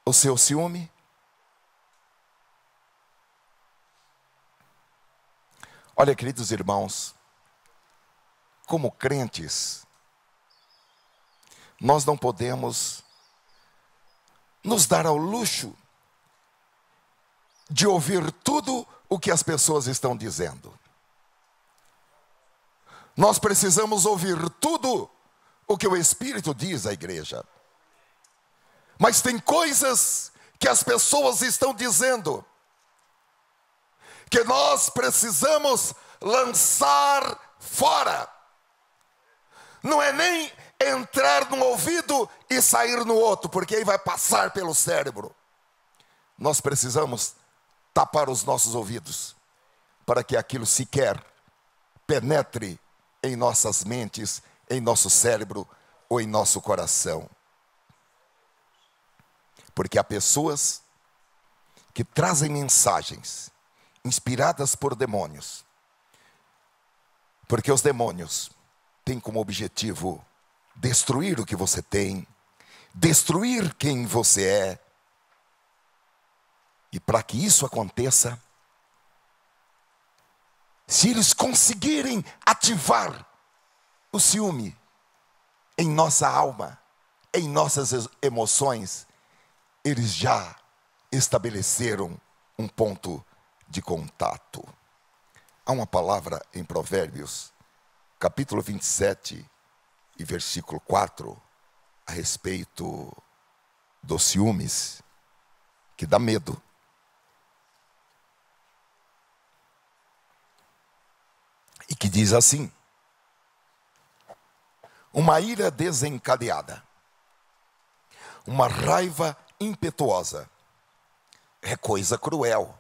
o seu ciúme? Olha, queridos irmãos, como crentes, nós não podemos nos dar ao luxo de ouvir tudo o que as pessoas estão dizendo. Nós precisamos ouvir tudo o que o Espírito diz à igreja. Mas tem coisas que as pessoas estão dizendo que nós precisamos lançar fora. Não é nem entrar num ouvido e sair no outro, porque aí vai passar pelo cérebro. Nós precisamos tapar os nossos ouvidos, para que aquilo sequer penetre em nossas mentes, em nosso cérebro ou em nosso coração. Porque há pessoas que trazem mensagens inspiradas por demônios, porque os demônios têm como objetivo destruir o que você tem, destruir quem você é. E para que isso aconteça, se eles conseguirem ativar o ciúme em nossa alma, em nossas emoções, eles já estabeleceram um ponto de contato. Há uma palavra em Provérbios, capítulo 27 e versículo 4, a respeito dos ciúmes, que dá medo. E que diz assim: uma ira desencadeada, uma raiva impetuosa, é coisa cruel.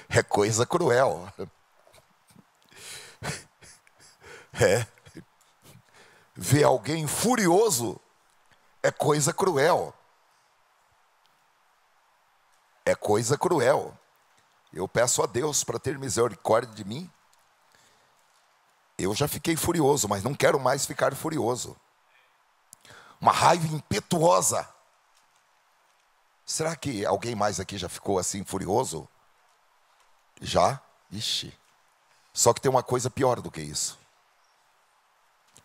É coisa cruel. Ver alguém furioso é coisa cruel. É coisa cruel. Eu peço a Deus para ter misericórdia de mim. Eu já fiquei furioso, mas não quero mais ficar furioso. Uma raiva impetuosa. Será que alguém mais aqui já ficou assim furioso? Já? Ixi. Só que tem uma coisa pior do que isso.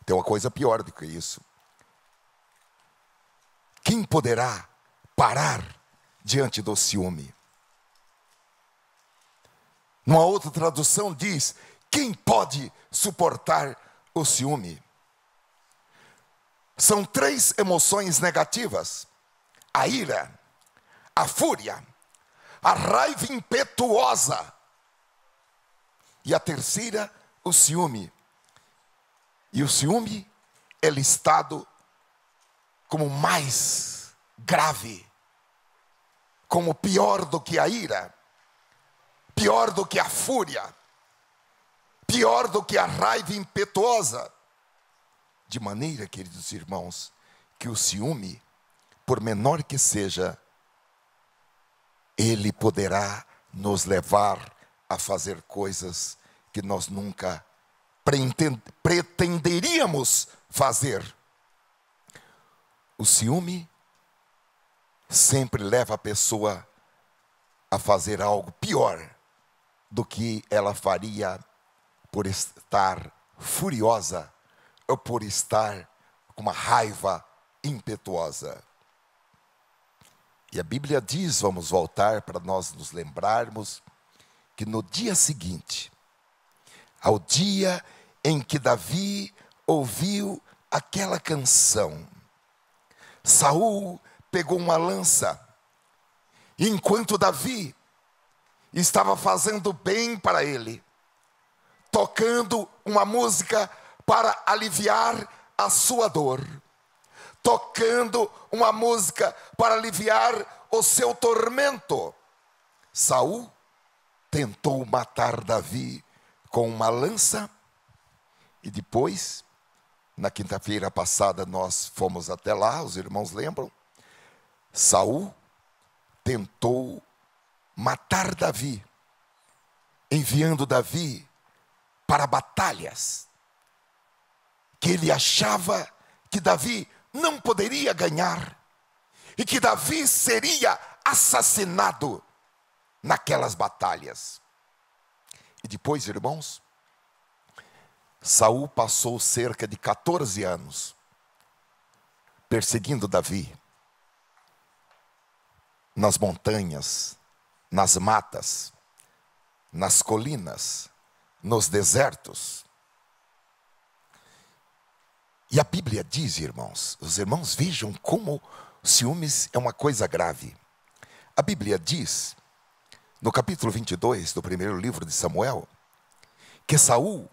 Tem uma coisa pior do que isso. Quem poderá parar diante do ciúme? Numa outra tradução diz: quem pode suportar o ciúme? São 3 emoções negativas: a ira, a fúria, a raiva impetuosa. E a terceira, o ciúme. E o ciúme é listado como mais grave, como pior do que a ira, pior do que a fúria, pior do que a raiva impetuosa. De maneira, queridos irmãos, que o ciúme, por menor que seja, ele poderá nos levar a fazer coisas que nós nunca pretenderíamos fazer. O ciúme sempre leva a pessoa a fazer algo pior do que ela faria por estar furiosa ou por estar com uma raiva impetuosa. E a Bíblia diz, vamos voltar para nós nos lembrarmos, que no dia seguinte, ao dia em que Davi ouviu aquela canção, Saul pegou uma lança, e enquanto Davi estava fazendo bem para ele, tocando uma música para aliviar a sua dor, tocando uma música para aliviar o seu tormento, Saul tentou matar Davi com uma lança. E depois, na quinta-feira passada, nós fomos até lá, os irmãos lembram? Saul tentou matar Davi, enviando Davi para batalhas que ele achava que Davi não poderia ganhar e que Davi seria assassinado naquelas batalhas. E depois, irmãos, Saul passou cerca de 14 anos perseguindo Davi nas montanhas, nas matas, nas colinas, nos desertos. E a Bíblia diz, irmãos, os irmãos vejam como ciúmes é uma coisa grave. A Bíblia diz, no capítulo 22 do primeiro livro de Samuel, que Saul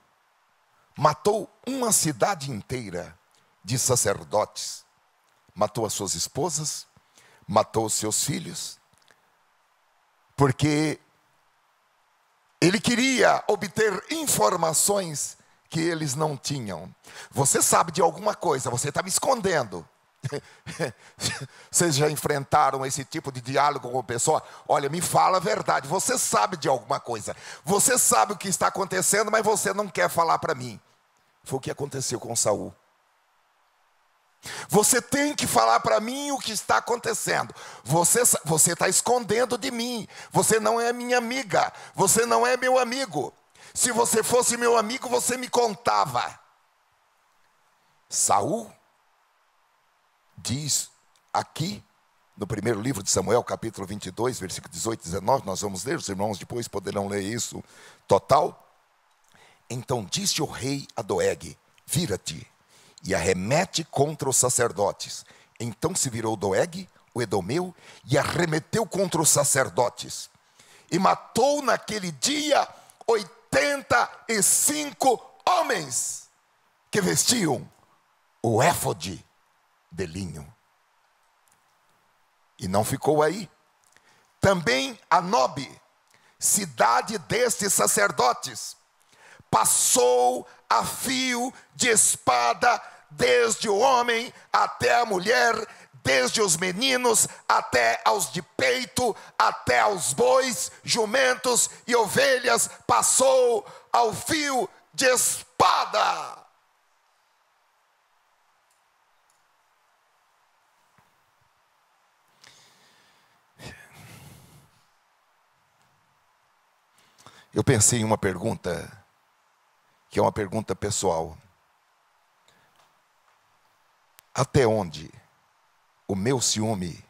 matou uma cidade inteira de sacerdotes. Matou as suas esposas, matou os seus filhos, porque ele queria obter informações que eles não tinham. Você sabe de alguma coisa, você está me escondendo. Vocês já enfrentaram esse tipo de diálogo com a pessoa? Olha, me fala a verdade, você sabe de alguma coisa, você sabe o que está acontecendo, mas você não quer falar para mim. Foi o que aconteceu com Saul. Você tem que falar para mim o que está acontecendo. Você está escondendo de mim. Você não é minha amiga, você não é meu amigo. Se você fosse meu amigo, você me contava. Saul diz aqui, no primeiro livro de Samuel, capítulo 22, versículo 18 e 19, nós vamos ler, os irmãos depois poderão ler isso total. Então disse o rei a Doeg: vira-te e arremete contra os sacerdotes. Então se virou Doeg, o edomeu, e arremeteu contra os sacerdotes. E matou naquele dia 85 homens que vestiam o éfode de linho. E não ficou aí. Também a Nobe, cidade destes sacerdotes, passou a fio de espada desde o homem até a mulher, desde os meninos até aos de peito, até aos bois, jumentos e ovelhas, passou ao fio de espada. Eu pensei em uma pergunta, que é uma pergunta pessoal. Até onde o meu ciúme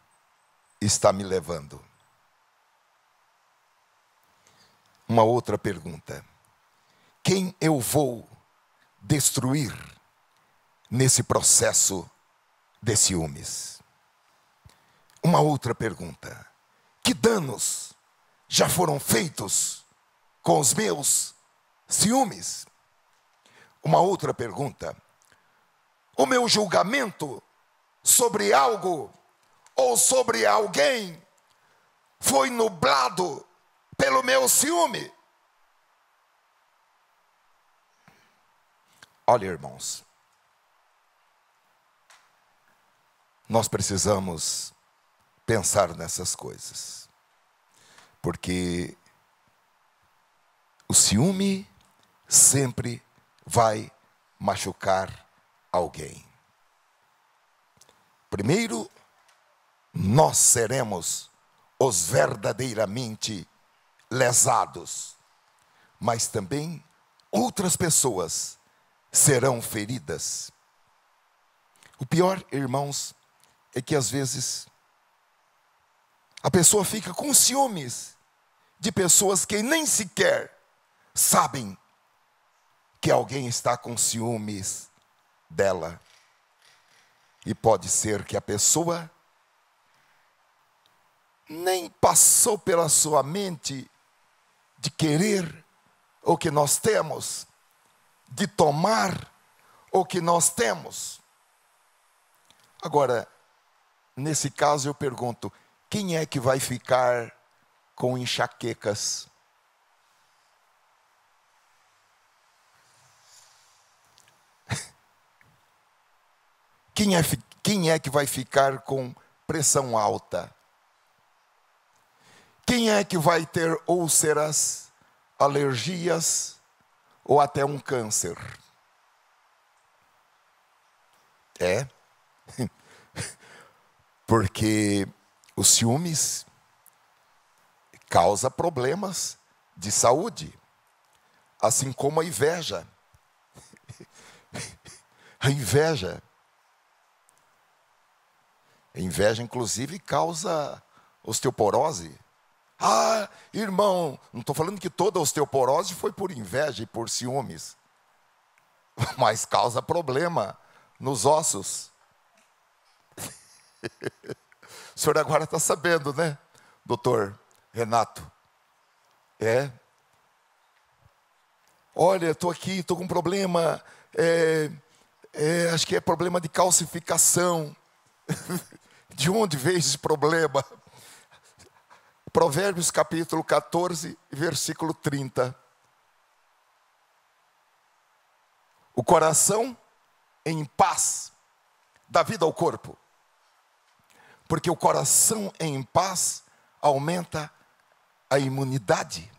está me levando? Uma outra pergunta: quem eu vou destruir nesse processo de ciúmes? Uma outra pergunta: que danos já foram feitos com os meus ciúmes? Uma outra pergunta: o meu julgamento sobre algo ou sobre alguém foi nublado pelo meu ciúme? Olha, irmãos, nós precisamos pensar nessas coisas, porque o ciúme sempre vai machucar alguém. Primeiro, nós seremos os verdadeiramente lesados, mas também outras pessoas serão feridas. O pior, irmãos, é que às vezes a pessoa fica com ciúmes de pessoas que nem sequer sabem que alguém está com ciúmes dela. E pode ser que a pessoa nem passou pela sua mente de querer o que nós temos, de tomar o que nós temos. Agora, nesse caso eu pergunto, quem é que vai ficar com enxaquecas? Quem é que vai ficar com pressão alta? Quem é que vai ter úlceras, alergias ou até um câncer? É, porque os ciúmes causa problemas de saúde, assim como a inveja. A inveja, inclusive, causa osteoporose. Ah, irmão, não estou falando que toda osteoporose foi por inveja e por ciúmes, mas causa problema nos ossos. O senhor agora está sabendo, né, doutor Renato? É. Olha, estou aqui, estou com um problema, acho que é problema de calcificação. De onde veio esse problema? Provérbios capítulo 14, versículo 30. O coração em paz dá vida ao corpo, porque o coração em paz aumenta a imunidade,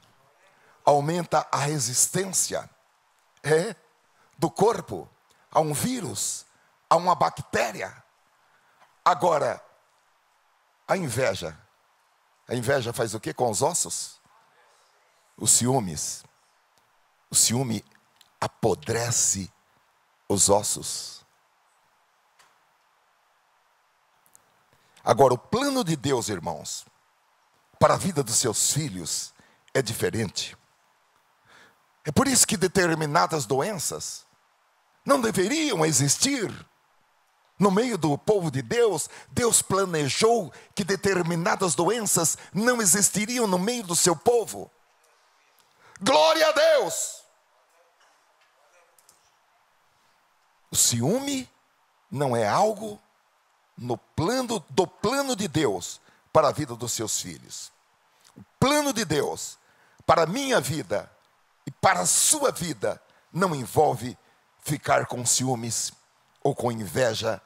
aumenta a resistência do corpo a um vírus, a uma bactéria. Agora, a inveja faz o que com os ossos? Os ciúmes. O ciúme apodrece os ossos. Agora, o plano de Deus, irmãos, para a vida dos seus filhos é diferente. É por isso que determinadas doenças não deveriam existir no meio do povo de Deus. Deus planejou que determinadas doenças não existiriam no meio do seu povo. Glória a Deus! O ciúme não é algo do plano de Deus para a vida dos seus filhos. O plano de Deus para a minha vida e para a sua vida não envolve ficar com ciúmes ou com inveja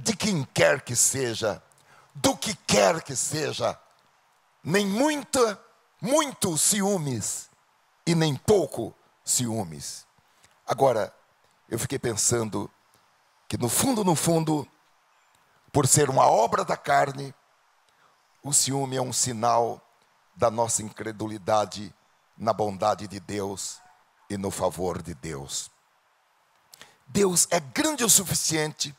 de quem quer que seja, do que quer que seja, nem muito ciúmes e nem pouco ciúmes. Agora, eu fiquei pensando que no fundo, por ser uma obra da carne, o ciúme é um sinal da nossa incredulidade na bondade de Deus e no favor de Deus. Deus é grande o suficiente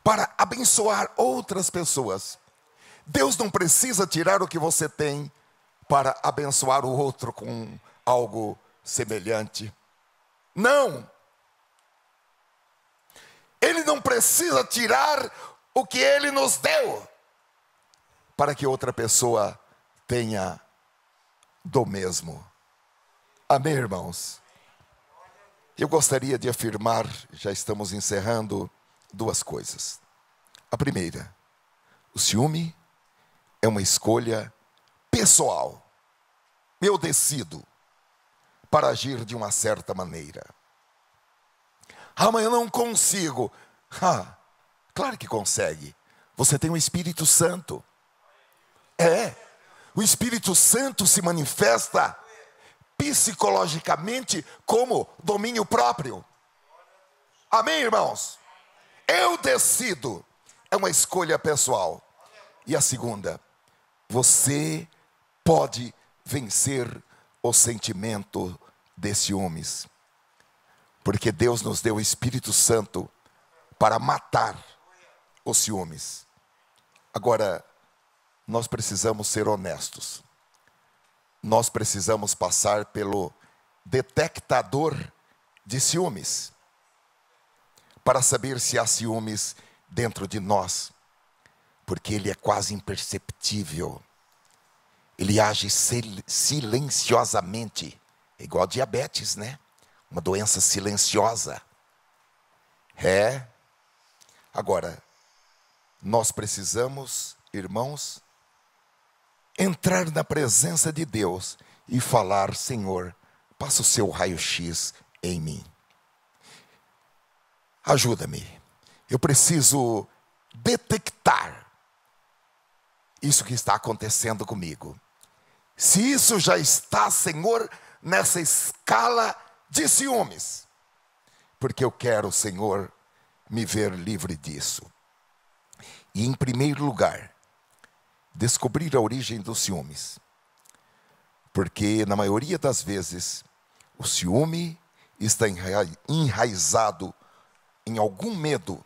para abençoar outras pessoas. Deus não precisa tirar o que você tem para abençoar o outro com algo semelhante. Não! Ele não precisa tirar o que Ele nos deu para que outra pessoa tenha do mesmo. Amém, irmãos? Eu gostaria de afirmar, já estamos encerrando, duas coisas. A primeira, o ciúme é uma escolha pessoal. Eu decido para agir de uma certa maneira. Ah, mas eu não consigo. Ah, claro que consegue. Você tem o Espírito Santo. O Espírito Santo se manifesta psicologicamente como domínio próprio. Amém, irmãos? Eu decido é uma escolha pessoal. E a segunda, você pode vencer o sentimento de ciúmes. Porque Deus nos deu o Espírito Santo para matar os ciúmes. Agora, nós precisamos ser honestos. Nós precisamos passar pelo detectador de ciúmes, para saber se há ciúmes dentro de nós, porque ele é quase imperceptível. Ele age silenciosamente, é igual a diabetes, né? Uma doença silenciosa. Agora, nós precisamos, irmãos, entrar na presença de Deus e falar: Senhor, passa o seu raio-x em mim. Ajuda-me. Eu preciso detectar isso que está acontecendo comigo. Se isso já está, Senhor, nessa escala de ciúmes, porque eu quero, Senhor, me ver livre disso. E em primeiro lugar, descobrir a origem dos ciúmes. Porque na maioria das vezes, o ciúme está enraizado em algum medo.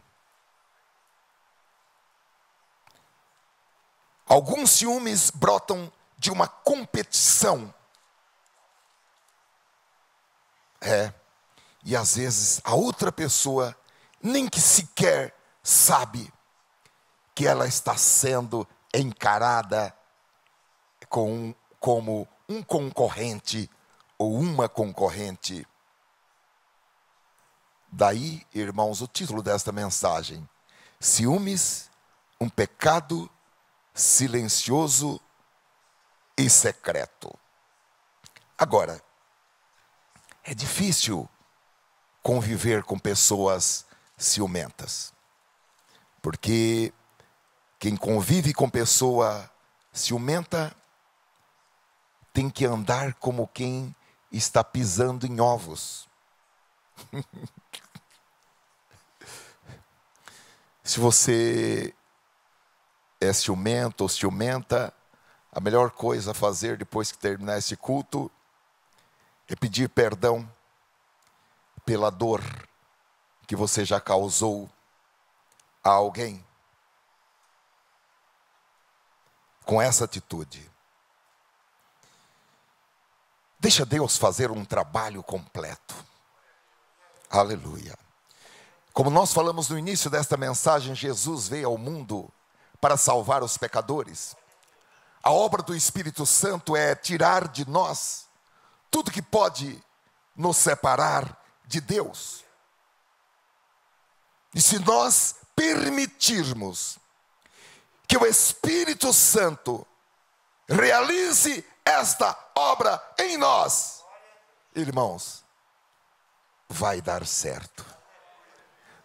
Alguns ciúmes brotam de uma competição. E às vezes a outra pessoa nem que sequer sabe que ela está sendo encarada como um concorrente ou uma concorrente. Daí, irmãos, o título desta mensagem: ciúmes, um pecado silencioso e secreto. Agora, é difícil conviver com pessoas ciumentas, porque quem convive com pessoa ciumenta tem que andar como quem está pisando em ovos. Se você é ciumento ou ciumenta, a melhor coisa a fazer depois que terminar esse culto é pedir perdão pela dor que você já causou a alguém. Com essa atitude, deixa Deus fazer um trabalho completo. Aleluia. Como nós falamos no início desta mensagem, Jesus veio ao mundo para salvar os pecadores. A obra do Espírito Santo é tirar de nós tudo que pode nos separar de Deus. E se nós permitirmos que o Espírito Santo realize esta obra em nós, irmãos, vai dar certo.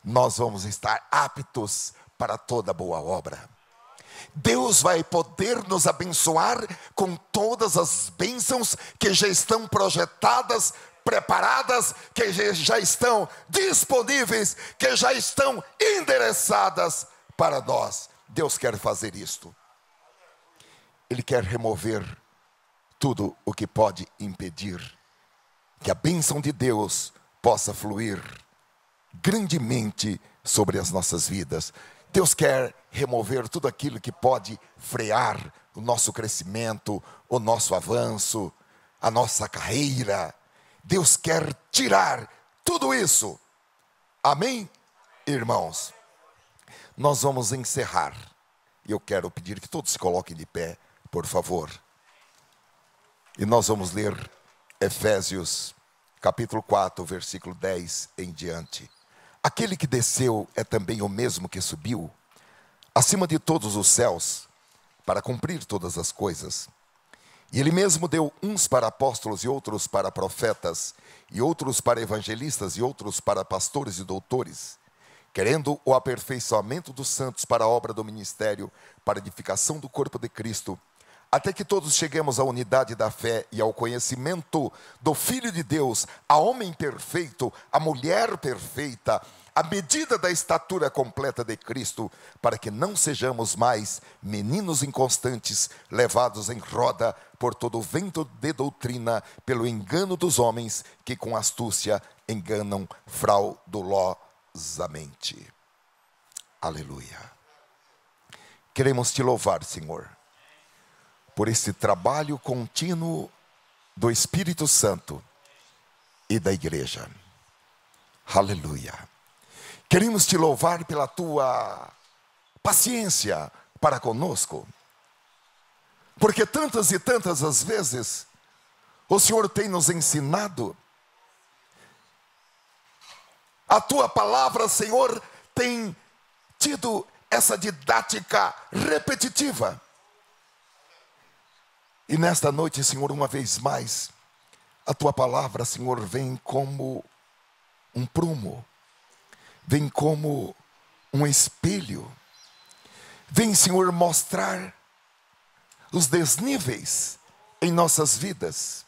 Nós vamos estar aptos para toda boa obra. Deus vai poder nos abençoar com todas as bênçãos que já estão projetadas, preparadas, que já estão disponíveis, que já estão endereçadas para nós. Deus quer fazer isto. Ele quer remover tudo o que pode impedir que a bênção de Deus possa fluir grandemente sobre as nossas vidas. Deus quer remover tudo aquilo que pode frear o nosso crescimento, o nosso avanço, a nossa carreira. Deus quer tirar tudo isso. Amém, irmãos? Nós vamos encerrar. E eu quero pedir que todos se coloquem de pé, por favor. E nós vamos ler Efésios, capítulo 4, versículo 10 em diante. Aquele que desceu é também o mesmo que subiu acima de todos os céus para cumprir todas as coisas. E ele mesmo deu uns para apóstolos e outros para profetas, e outros para evangelistas e outros para pastores e doutores, querendo o aperfeiçoamento dos santos para a obra do ministério, para a edificação do corpo de Cristo, até que todos cheguemos à unidade da fé e ao conhecimento do Filho de Deus, a homem perfeito, a mulher perfeita, à medida da estatura completa de Cristo, para que não sejamos mais meninos inconstantes, levados em roda por todo o vento de doutrina, pelo engano dos homens, que com astúcia enganam fraudulosamente. Aleluia. Queremos te louvar, Senhor, por esse trabalho contínuo do Espírito Santo e da igreja. Aleluia. Queremos te louvar pela tua paciência para conosco, porque tantas e tantas as vezes o Senhor tem nos ensinado. A tua palavra, Senhor, tem tido essa didática repetitiva. E nesta noite, Senhor, uma vez mais, a tua palavra, Senhor, vem como um prumo, vem como um espelho, vem, Senhor, mostrar os desníveis em nossas vidas.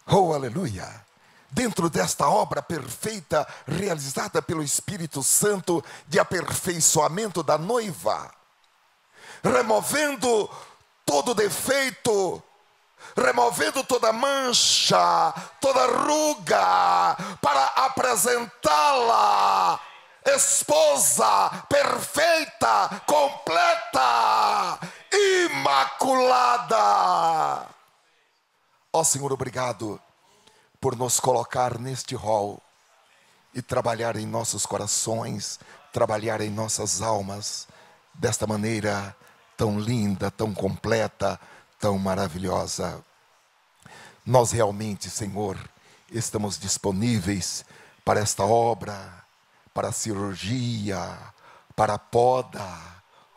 Oh, aleluia! Dentro desta obra perfeita, realizada pelo Espírito Santo, de aperfeiçoamento da noiva, removendo todo defeito, removendo toda mancha, toda ruga, para apresentá-la esposa perfeita, completa, imaculada. Ó Senhor, obrigado por nos colocar neste hall e trabalhar em nossos corações, trabalhar em nossas almas, desta maneira tão linda, tão completa, tão maravilhosa. Nós realmente, Senhor, estamos disponíveis para esta obra, para a cirurgia, para a poda.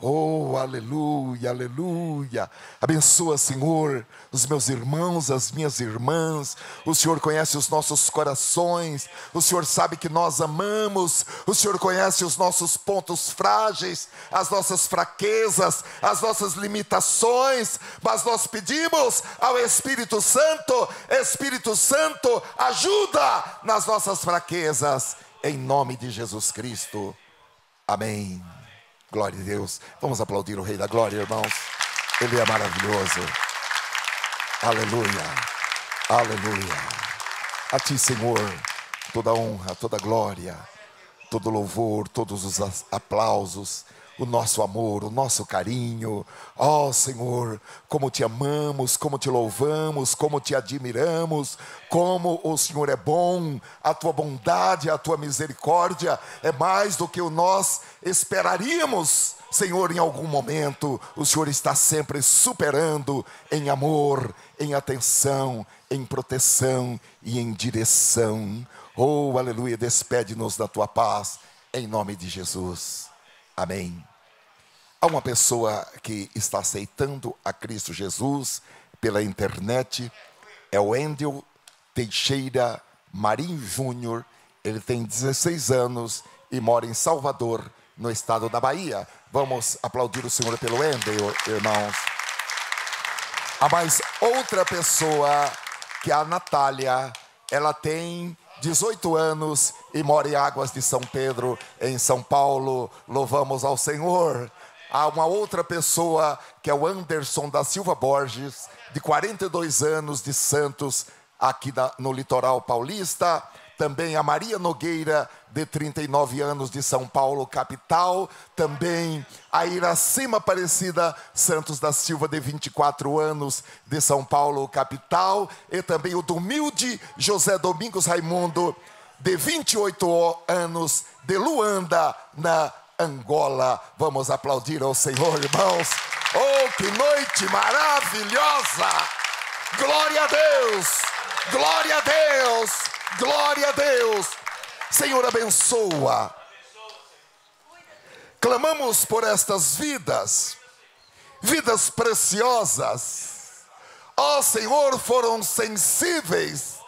Oh, aleluia, aleluia. Abençoa, Senhor, os meus irmãos, as minhas irmãs. O Senhor conhece os nossos corações. O Senhor sabe que nós amamos. O Senhor conhece os nossos pontos frágeis, as nossas fraquezas, as nossas limitações. Mas nós pedimos ao Espírito Santo: Espírito Santo, ajuda nas nossas fraquezas, em nome de Jesus Cristo. Amém. Glória a Deus. Vamos aplaudir o Rei da Glória, irmãos. Ele é maravilhoso. Aleluia. Aleluia. A ti, Senhor, toda honra, toda glória, todo louvor, todos os aplausos, o nosso amor, o nosso carinho. Ó Senhor, como te amamos, como te louvamos, como te admiramos, como o Senhor é bom. A tua bondade, a tua misericórdia é mais do que nós esperaríamos. Senhor, em algum momento, o Senhor está sempre superando em amor, em atenção, em proteção e em direção. Oh, aleluia, despede-nos da tua paz, em nome de Jesus. Amém. Há uma pessoa que está aceitando a Cristo Jesus pela internet, é o Wendel Teixeira Marinho Júnior. Ele tem 16 anos e mora em Salvador, no estado da Bahia. Vamos aplaudir o Senhor pelo Wendel, irmãos. Há mais outra pessoa, que é a Natália. Ela tem 18 anos e mora em Águas de São Pedro, em São Paulo. Louvamos ao Senhor. Há uma outra pessoa, que é o Anderson da Silva Borges, de 42 anos, de Santos, aqui no litoral paulista. Também a Maria Nogueira, de 39 anos, de São Paulo, capital. Também a Iracema Aparecida Santos da Silva, de 24 anos, de São Paulo, capital. E também o Dumilde José Domingos Raimundo, de 28 anos, de Luanda, na Angola. Vamos aplaudir ao Senhor, irmãos. Oh, que noite maravilhosa! Glória a Deus! Glória a Deus! Glória a Deus! Senhor, abençoa. Clamamos por estas vidas, vidas preciosas. Ó Senhor, foram sensíveis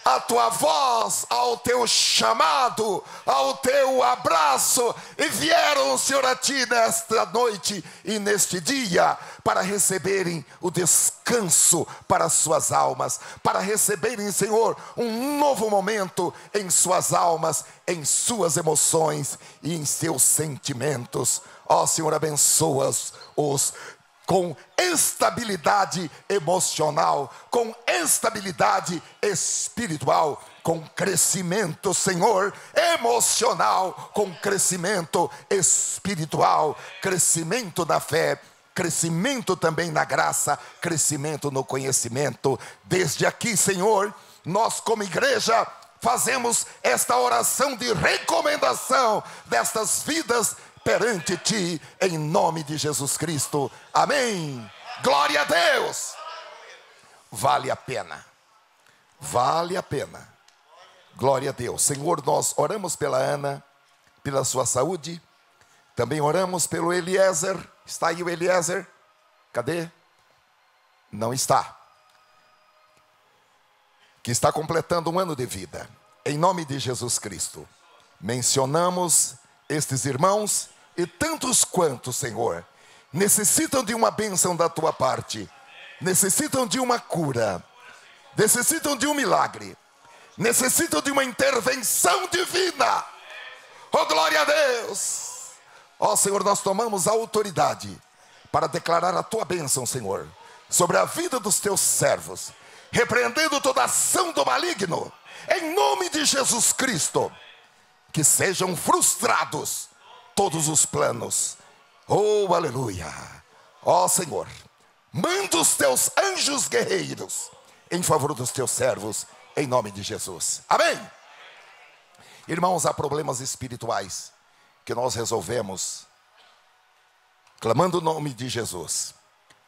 à tua voz, ao teu chamado, ao teu abraço, e vieram, Senhor, a ti nesta noite e neste dia, para receberem o descanso descanso para as suas almas, para receberem, Senhor, um novo momento em suas almas, em suas emoções e em seus sentimentos. Ó Senhor, abençoa-os com estabilidade emocional, com estabilidade espiritual, com crescimento, Senhor, emocional, com crescimento espiritual, crescimento na fé, crescimento também na graça, crescimento no conhecimento. Desde aqui, Senhor, nós como igreja fazemos esta oração de recomendação destas vidas perante Ti, em nome de Jesus Cristo. Amém. Glória a Deus. Vale a pena. Vale a pena. Glória a Deus. Senhor, nós oramos pela Ana, pela sua saúde. Também oramos pelo Eliezer. Está aí o Eliezer? Cadê? Não está. Que está completando um ano de vida. Em nome de Jesus Cristo. Mencionamos estes irmãos e tantos quantos, Senhor, necessitam de uma bênção da Tua parte. Necessitam de uma cura. Necessitam de um milagre. Necessitam de uma intervenção divina. Oh, glória a Deus. Ó Senhor, nós tomamos a autoridade para declarar a Tua bênção, Senhor, sobre a vida dos Teus servos, repreendendo toda ação do maligno, em nome de Jesus Cristo. Que sejam frustrados todos os planos. Oh, aleluia. Ó Senhor, manda os Teus anjos guerreiros em favor dos Teus servos, em nome de Jesus. Amém. Irmãos, há problemas espirituais que nós resolvemos clamando o nome de Jesus.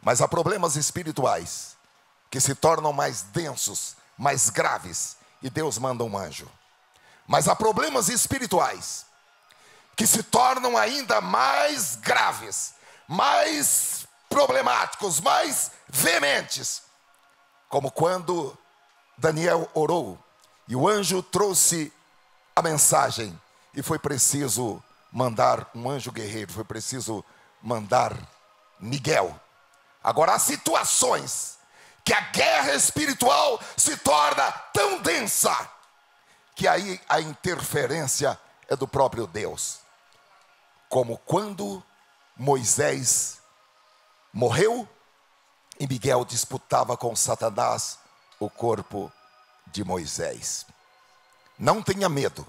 Mas há problemas espirituais que se tornam mais densos, mais graves, e Deus manda um anjo. Mas há problemas espirituais que se tornam ainda mais graves, mais problemáticos, mais veementes, como quando Daniel orou e o anjo trouxe a mensagem e foi preciso mandar um anjo guerreiro, foi preciso mandar Miguel. Agora há situações que a guerra espiritual se torna tão densa que aí a interferência é do próprio Deus. Como quando Moisés morreu e Miguel disputava com Satanás o corpo de Moisés. Não tenha medo.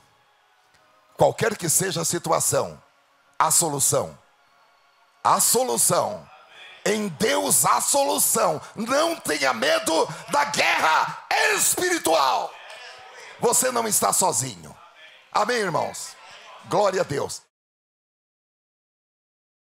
Qualquer que seja a situação, há solução. Há solução. Em Deus há solução. Não tenha medo da guerra espiritual. Você não está sozinho. Amém, irmãos? Glória a Deus.